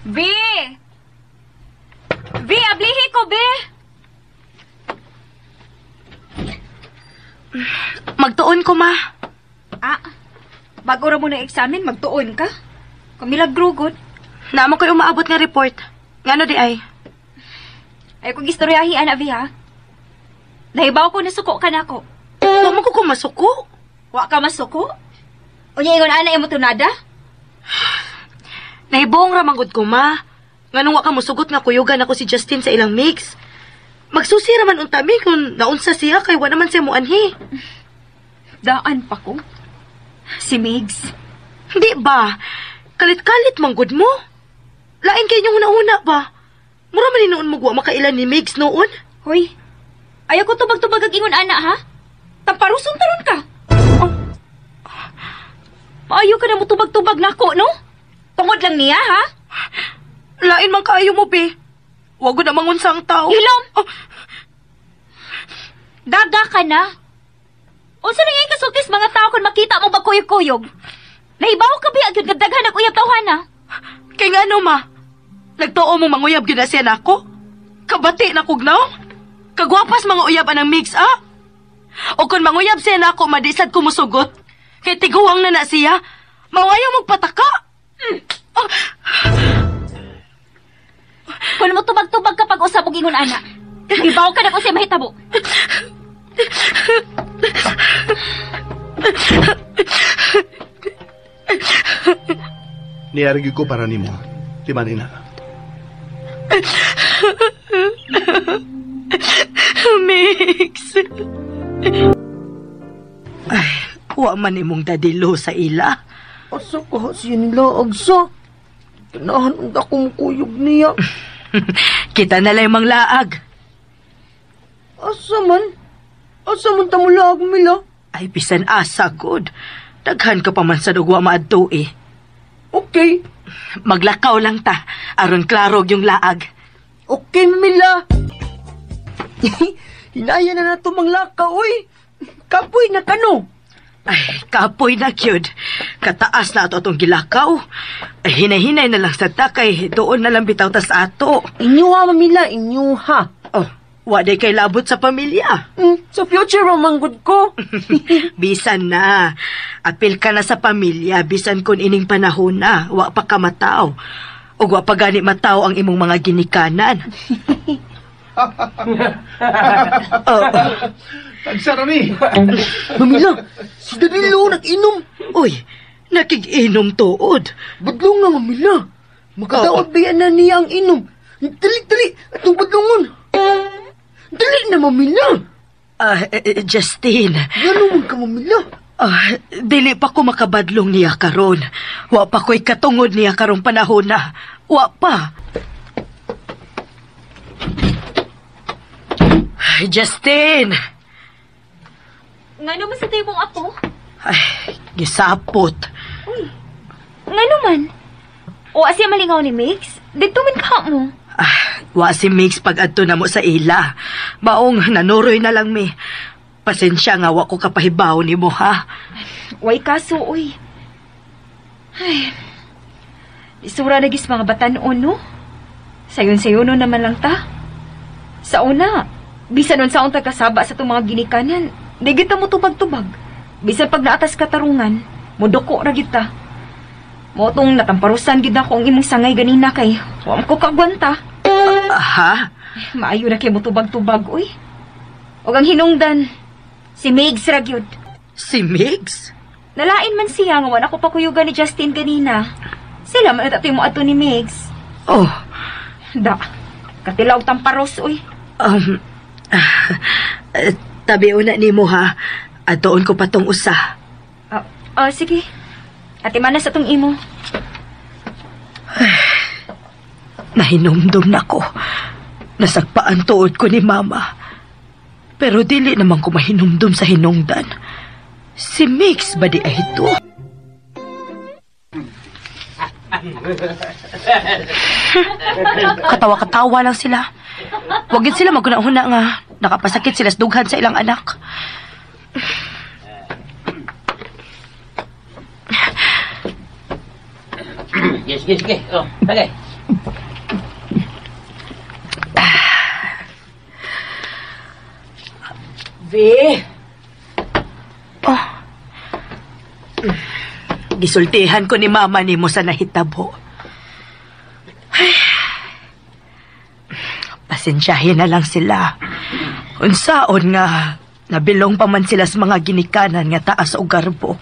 V! V, ablihi ko, V! Magtuon ko, ma. Bago ra mo na examen, magtuon ka? Kumilagro, good. Naamo ko'y umaabot nga report. Ngano di ay? Ay, kung istoryahian na, V, ha? Nahibaw ko na suko ka na ko. Wa mo ko kumasuko. Wa ka masuko? Unya ingon ana imo tunada? Nahibong ramangod ko, ma. Nganong wa ka musugot nga kuyugan ako si Justin sa ilang mix. Magsusi raman untami kung naunsa siya kay wa naman siya muanhi. Daan pa ko. Si Migs. Hindi ba? Kalit-kalit manggod mo. Lain kayo yung nauna ba? Mura man noon mo guwa makailan ni Migs noon. Hoy, ayaw ko tubag-tubag ang ingon ana, ha? Tamparuson taron ka. Oh. Maayo ka na mo tubag-tubag na ako, no? Tungod lang niya, ha? Lain man kaayo mo, be. Huwag ko na mangunsang tao. Hilom! Daga ka na. Unsa na yung kasultis mga tao kung makita mo magkuyog-kuyog? Nahibaw ka ba agad kadaghan ng uyab tawhana? Kay nga no, ma. Nagtuo mo manguyab gyud na siya nako. Kabati na kugnaw. Kagwapas mga uyab anang mix, ah. O kung manguyab siya nako, madisad ko musugot. Kay tiguwang na siya. Mawayaw magpataka. Kung mo tubag-tubag kapag usab og ingon ana. Nahibaw ka na kung siya mahitabo. Niyarigi ko para nimo. Di man ina. Mix. Ay, wa man imong dadilo sa ila. Asa ka siya nila, agsa? Ganahan ang akong kuyog niya. Kita na lang mang laag. Asa man? Asa man tamo laag, Mila? Ay, bisan asa, good. Daghan ka pa man sa dugwa maadto eh. Okay. Maglakaw lang ta. Aron klaro yung laag. Okay, Mila. Hinaya na nato mang lakaw, oy. Kapoy na kano. Ay, kapoy na, cute. Kataas na ato atong gilakaw. Ay, hinay-hinay na lang sa takay. Doon na lang bitaw ta sa ato. Inyo ha, Mamila, inyo ha. Oh, waday kay labot sa pamilya. Sa future, romanggod ko. Bisan na. Apil ka na sa pamilya, bisan kun ining panahon na. Wa pa ka mataw. O wa pa gani mataw ang imong mga ginikanan. Tagsara ni. Mamila, si Danilo nag-inom. Uy, nakig-inom tuod. Badlong na, Mamila. Magkadaot ba yan na niya ang inom? Dali, atong badlongon. Dali na, Mamila. Justine. Gano'n ka, Mamila? Dili pa ko makabadlong niya karon. Wa pa ko'y katungod niya karong panahon na. Wa pa. Justine! Nga naman sa tayo mong apo? Ay, gisapot. Uy, nga naman. O asya malingaw ni Mix? Dito min ka mo. Wa si Mix pag adto na mo sa ila. Baong nanuroy na lang mi. Pasensya nga wa ko kapahibaw ni mo, ha? Way kaso, uy. Ay, isura na gis mga batanon, no? Sayon-sayon naman lang ta. Sa una, bisan nun saong tagkasaba sa itong mga ginikanan, di kita mo tubag-tubag. Bisan pag naatas katarungan, mudoko na kita. Mo tong natamparusan gid ako ang imong sangay ganina kay wa ko kagwanta. Ha? Maayo na kay mo tubag-tubag, uy. Og ang hinungdan, si Migs ra gyud. Si Migs? Nalain man siya nga wala ko pa kuyugan ni Justin ganina. Sila man natatoy mo ato ni Migs. Oh. Da, katilaw tamparos, uy. Tabi una ni mo, ha? Atoon ko pa tong usa. Sige. Ati manas atong imo. Nahinumdum na ko. Nasagpaan tuod ko ni Mama. Pero dili naman ko mahinumdum sa hinungdan. Si Mix ba di ay ito? Katawa-katawa lang sila. Wagin sila magkunahuna nga nakapasakit sila sa dughan sa ilang anak. Sige. Oh, tagay. V. Oh. Gisultihan ko ni Mama ni mo sa nahitabo. Pasensyahin na lang sila. Unsaon nga, nabilong pa man sila sa mga ginikanan nga taas o garbo.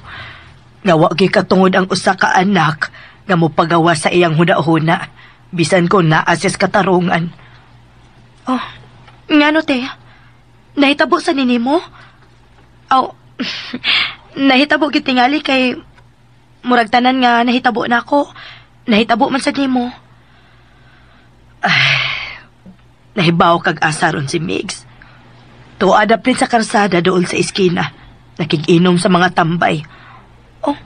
Nga wagi katungod ang usa ka anak nga mopagawa sa iyang huna-huna. Bisan ko na-assess katarungan. Oh, ngano te? Nahitabo sa nini mo? Nahitabo gitingali kay murag tanan nga nahitabo na ako. Nahitabo man sa nimo. Nahibaw kag asaron si Migs. Tuada prin sa karsada doon sa iskina. Nakig-inom sa mga tambay. Oh,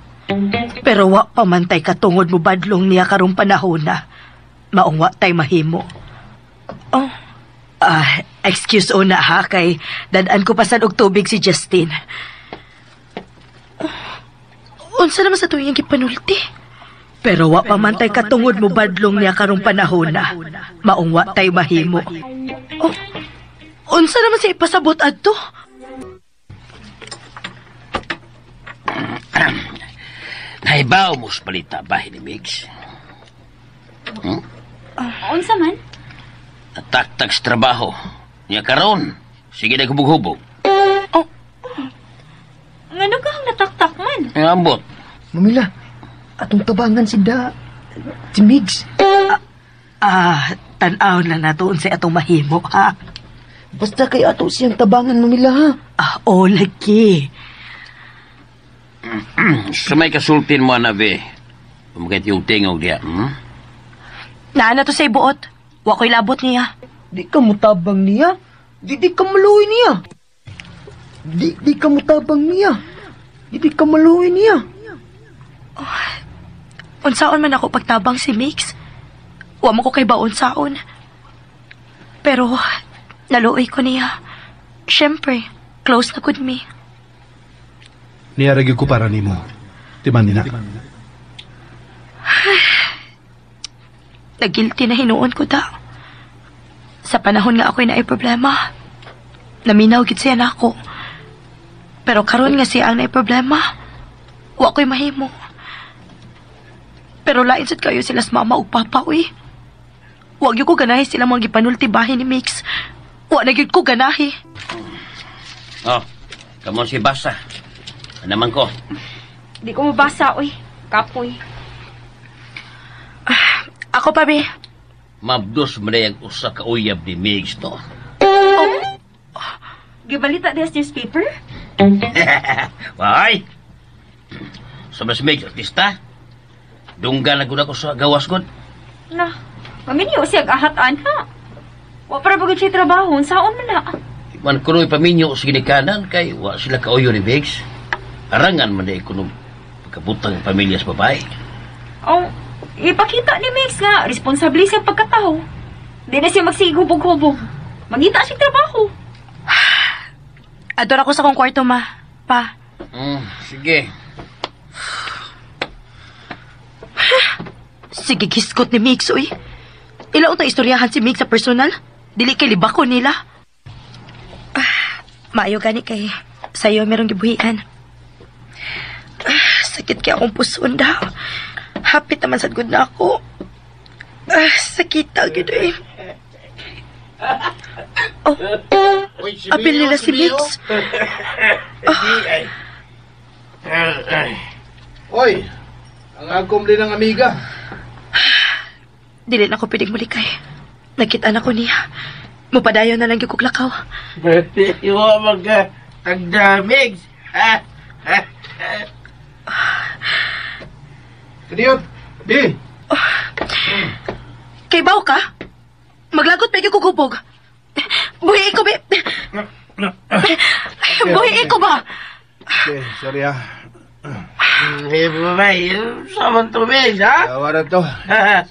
pero wa pamantay katungod mo badlong niya karong panahon na. Maong wa tay mahimo. Oh, excuse una ha, kay dadan ko pasan og tubig si Justin. Unsa naman sa tuwing gipanulti? Pero wa pamantay katungod mo badlong niya karong panahon na. Maong wa tay mahimo. Oh, unsa naman sa ipasabot adto? Nahibaw mo sa balita bahay ni Migs. Unsa man? Nataktak sa trabaho. Niya karon. Sige na hubog-hubog. Ngano ka ang nataktak man? Ang ambot. Mamila, atong tabangan si Migs. Tanaw na natoon sa atong mahimo, ha? Basta kay ato siyang tabangan, Mamila, ha? Lagi. Sa may kasultin mo, Anabe. Pumagkat yung tingog diya. Naana to sa ibuot. Wa ko'y labot niya. Di ka mutabang niya. Di ka maluwi niya. Di ka mutabang niya. Di ka maluwi niya. Unsaon man ako pagtabang si Mix. Wa mo ko kay baon saon. Pero, naluoy ko niya. Siyempre, close na good me. Niyaragi ko para nimo. Timan nina. Nagilty na hinuon ko da. Sa panahon nga ako'y naay problema. Naminaw gid siya na ako. Pero karon nga siya ang naay problema. Wa ko'y mahimo. Pero lain sad kayo sila sa mama ug papa, uy. Wa gyud ko ganahi sila mga gipanulti bahin ni Mix. Wa na gyud ko ganahi. Kamo si Basa. Naman ko. Di ko mabasa, uy. Kapoy. Ako pa, be. Mabdos mo na yung usa ka uyab ni Migs, no? Gibalita des newspaper? Why? Sa mas Migs, artista? Dungga na gud ako sa gawas gud. Na, maminyo siya ahat-an, ha? Wa para bagay siya trabaho, saon man na. Man kuno'y paminyo sa ginikanan, kay wa sila kauyo ni Migs. Arangan man na kuno pagkabutang pamilya sa babae. Ipakita ni Mix nga, responsable siyang pagkatao. Di na siya magsigubog-hubog. Mangita siyang trabaho. Ador ako sa kong kwarto, ma. Pa. Sige. Sige, giskot ni Mix, uy. Ilaon ta istoryahan si Mix sa personal. Dili kay libako nila. Maayo gani kay sayo merong gibuhian. Sakit kaya akong puson daw. Hapit naman sad gud na ako. Sakit agad eh. Apil nila si Mix. Oy, ang agom din ng amiga. Dili na ako pwedeng mulikay. Nakita na ko niya. Mupadayon na lang yung kuklakaw. Iwa magka tagdamigs. Kadiyot, di. Kay baw ka? Maglagot pa yung kugubog. Buhi ko, be. Buhi ko ba? Okay, sorry ha. Hey, babay, saman tumigs, ha? Tawaran to.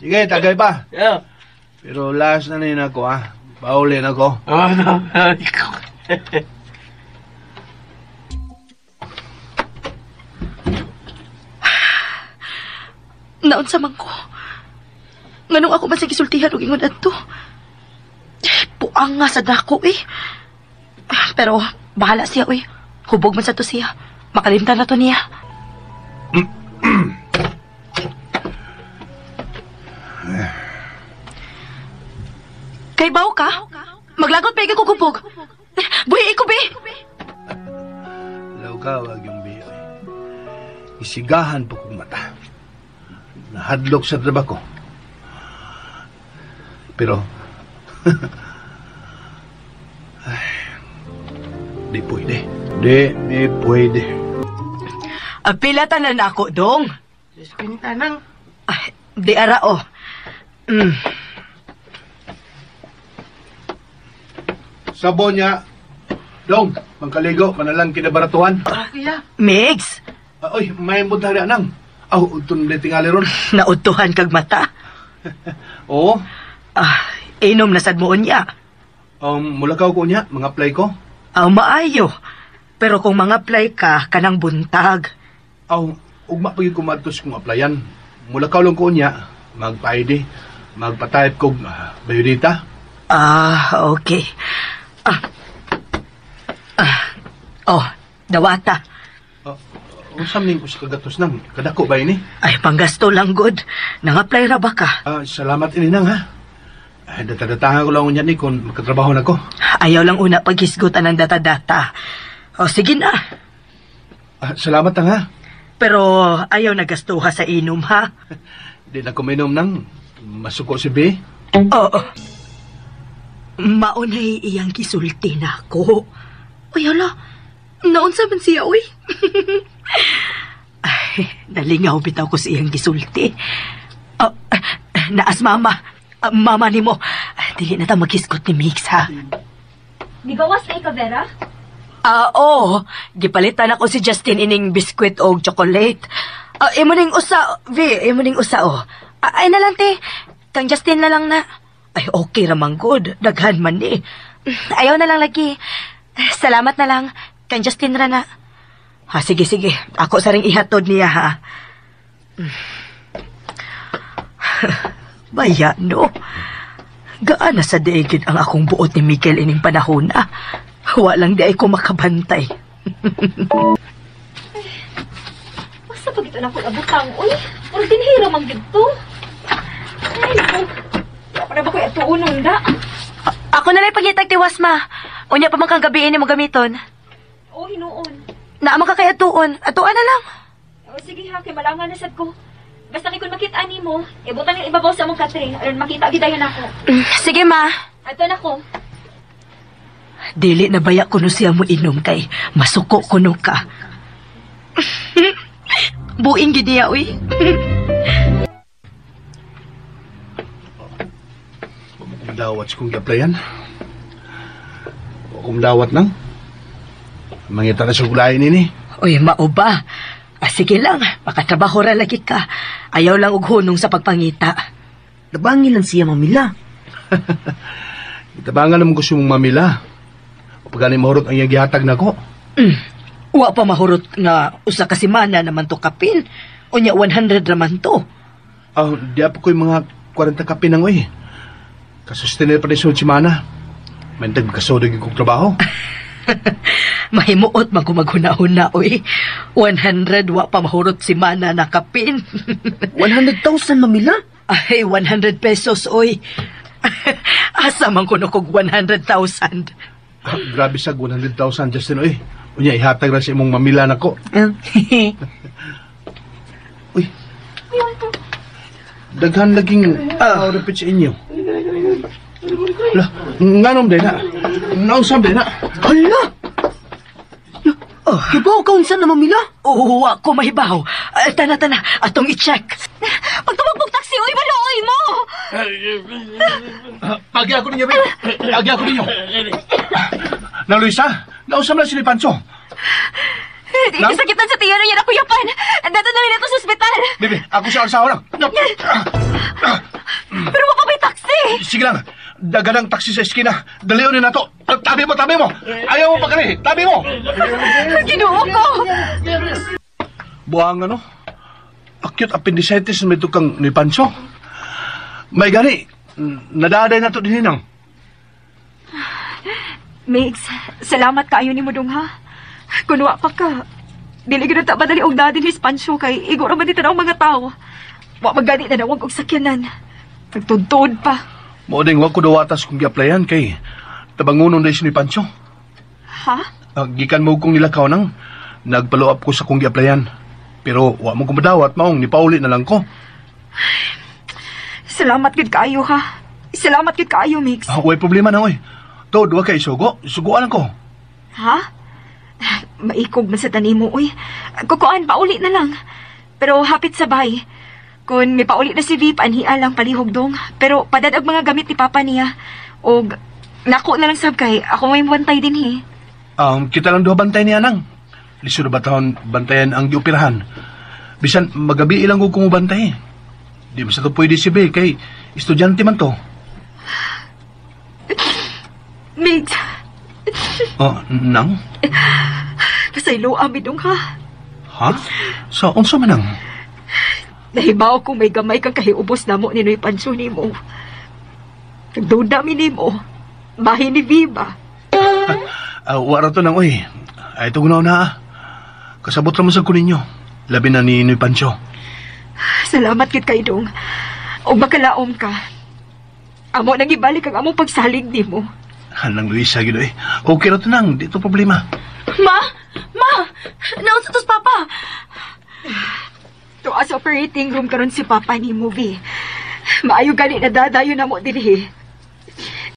Sige, tagay pa. Yeah. Pero last na rin ako ha. Paulin ako. No. Naunsa man ko. Nganong ako man sa gisultihan o ingon adto. Puang nga sa dako eh. Pero bahala siya uy. Hubog man sa to siya. Makalimtan na to niya. Kay baw ka? Maglagot pa ikaw kukupog. Buhi ko, be. Law ka, wag yung biyo eh. Isigahan po kong mata. Nahadlok sa trabaho ko. Pero, ay, di pwede. Di pwede. Pilatan na ako, dong. Just pintanang. Di ara, oh. sabon niya. Dong, mangkaligo, manalang kinabaratuhan. Migs, Oy, may muntah rin anang. Aw, utun na tingali ron. nautuhan kag mata. Oo, Inom na sad mo unya. mulakaw ko niya, mga play ko. Maayo. Pero kung mga play ka, kanang buntag. Aw, ugma pagin ko matos kong applyan. Mulakaw lang ko niya, magpa-ID, magpa-type ko biodata. Okay. Dawata. Usam ning ko sa kagatos nang, kadako ba ini? Ay, panggasto lang, good. Nang-apply ra ba ka? Salamat ini nang ha. Ay, data-datahan ko lang niya ni kung magkatrabaho na ko. Ayaw lang una paghisgutan ng data-data. Sige na. Salamat nang ha. Pero ayaw na gastuha sa inom, ha? Di na kuminom nang masuko si B. Oo. Maunay iyang kisulti na ako. Uy, hala. Naunsa man siya, uy. Ay, nalingaw bitaw ko sa iyang gisulti. Naas mama. Mama ni mo. Dili na ta maghiskot ni Mix, ha? Nigawas na ika, Vera? Oo. Gipalitan ako si Justin ining biskwit o chocolate. Imo ning usa, imo ning usa, oh. Ay na lang, te. Kang Justin na lang na. Ay, okay ramang good. Daghan man ni. Ayaw na lang lagi. Salamat na lang. Kang Justin ra na. Sige. Ako sa ring ihatod niya, ha? Baya, no? Gaan na sa daigid ang akong buot ni Miguel ining panahon, na. Walang di ay ko makabantay. Basta pag ito na ko abutang, uy. Puro dinhira mang dito. Ay, naku. Para ba ko ito unong da? Ako na lang pagitag tiwas, ma. Unya pa man kang gabiin ni mo gamiton. Oo, hinuon. Naamang ka kay atuon. Atuan na lang. Sige ha, kay malangan na sad ko. Basta kay kung makita ni mo, ibutan yung ibabaw sa mong katre. Aron makita gidayan ako. Sige, ma. Ato na ko. Dili na baya kuno siya mo inom kay masuko kuno ka. Buing gid niya, uy. Dawat sa kong gaplayan. Kung dawat nang. Mangita na sa gulayan ini. Uy, mauba. Sige lang, makatrabaho ra lagi ka. Ayaw lang og hunong sa pagpangita. Nabangin lang siya, mamila. Itabangan naman gusto mong mamila. Pag ganun mahurot ang iyang gihatag na ko. Wa pa mahurot nga usa ka semana naman to kapin. Unya 100 raman to. Di pa ko yung mga 40 kapin nang uy. Kasustenil pa rin sa simana. May nagkasodag yung kong trabaho. Mahimuot man ko maghuna-huna, uy. 100 wa pa mahurot semana na kapin. 100,000, mamila? Ay, 100 pesos, uy. Asa man ko kog 100,000. Grabe sa 100,000, Justin, uy. Unya, ihatag na sa imong mamila na ko. Uy. Daghan laging repeat sa inyo. Lah, nganom din na. Nausap din na. Hala! Kibaw ka unsan na, mamila? Oo, ako mahibaw. Tana, atong i-check. Pagtumagbog taksi, uy, maluoy mo! Agi ako ninyo, babe. Agi ako ninyo. Nang Luisa, nausap na si Pancho. Sakitan sa tiyan niya na kuyapan. Dato na rin ito sa ospital. Bebe, ako siya ang sawa lang. Pero wapa may taksi. Sige lang. Dagan ang taksi sa eskina. Daliw ni na to. Tabi mo. Ayaw mo pa kani. Tabi mo. Ginoo ko. Buhang ano? Acute appendicitis na may tukang ni Pancho. May gani. Nadaday na to din hinang. Migs, salamat kaayo ni mo dong ha. Kung wa pa ka, dili gano'n ta madali og dadin ni Pancho kay igora man dito na ang mga tao. Wa magani na nawag og sakyanan. Nagtuntun pa. Mauding wag ko dawatas kung gi-applyan kay tabangunon day ni Pancho. Ha? Gikan mo kong nilakaw nang nagpalo up ko sa kong gi-applyan. Pero wa mo kong madawat maong nipauli na lang ko. Salamat gid kaayo ha. Salamat gid kaayo, Migs. Way problema na oy. To, duwa kay sugo. Suguan lang ko. Ha? Maikog man sa tanimo, uy. Kukuan, pauli na lang. Pero hapit sabay. Kung may pauli na si V, paanhiya lang palihog dong. Pero padadag mga gamit ni Papa niya. O Nako na lang sab kay ako may bantay din eh. Kita lang duha bantay ni Anang. Lisod na ba taon bantayan ang gioperahan? Bisan magabi ilang ko kumubantay. Di ba sa to pwede si Bey kay estudyante man to. Migs, Nang? pasaylo amidong ha. Ha? Sa unsa man nang? Nahibaw kung may gamay kang kahiubos na mo ninoy pansyo ni mo. Nagduda mi ni mo. Bahin ni Viva. Wara to nang oy. Ay ito gunaw na. Kasabot ra mo sa kuninyo. Labi na ni Noy Pancho. Salamat kit kay Dong. O makalaom ka. Amo nang ibalik ang among pagsalig ni mo. Nang Luisa, gido eh. Okay ra to nang. Di to problema. Ma! Ma! Naon sa tos, Papa? Tuas operating room karon si Papa ni movie. Maayo gani na dadayo na mo dinhi.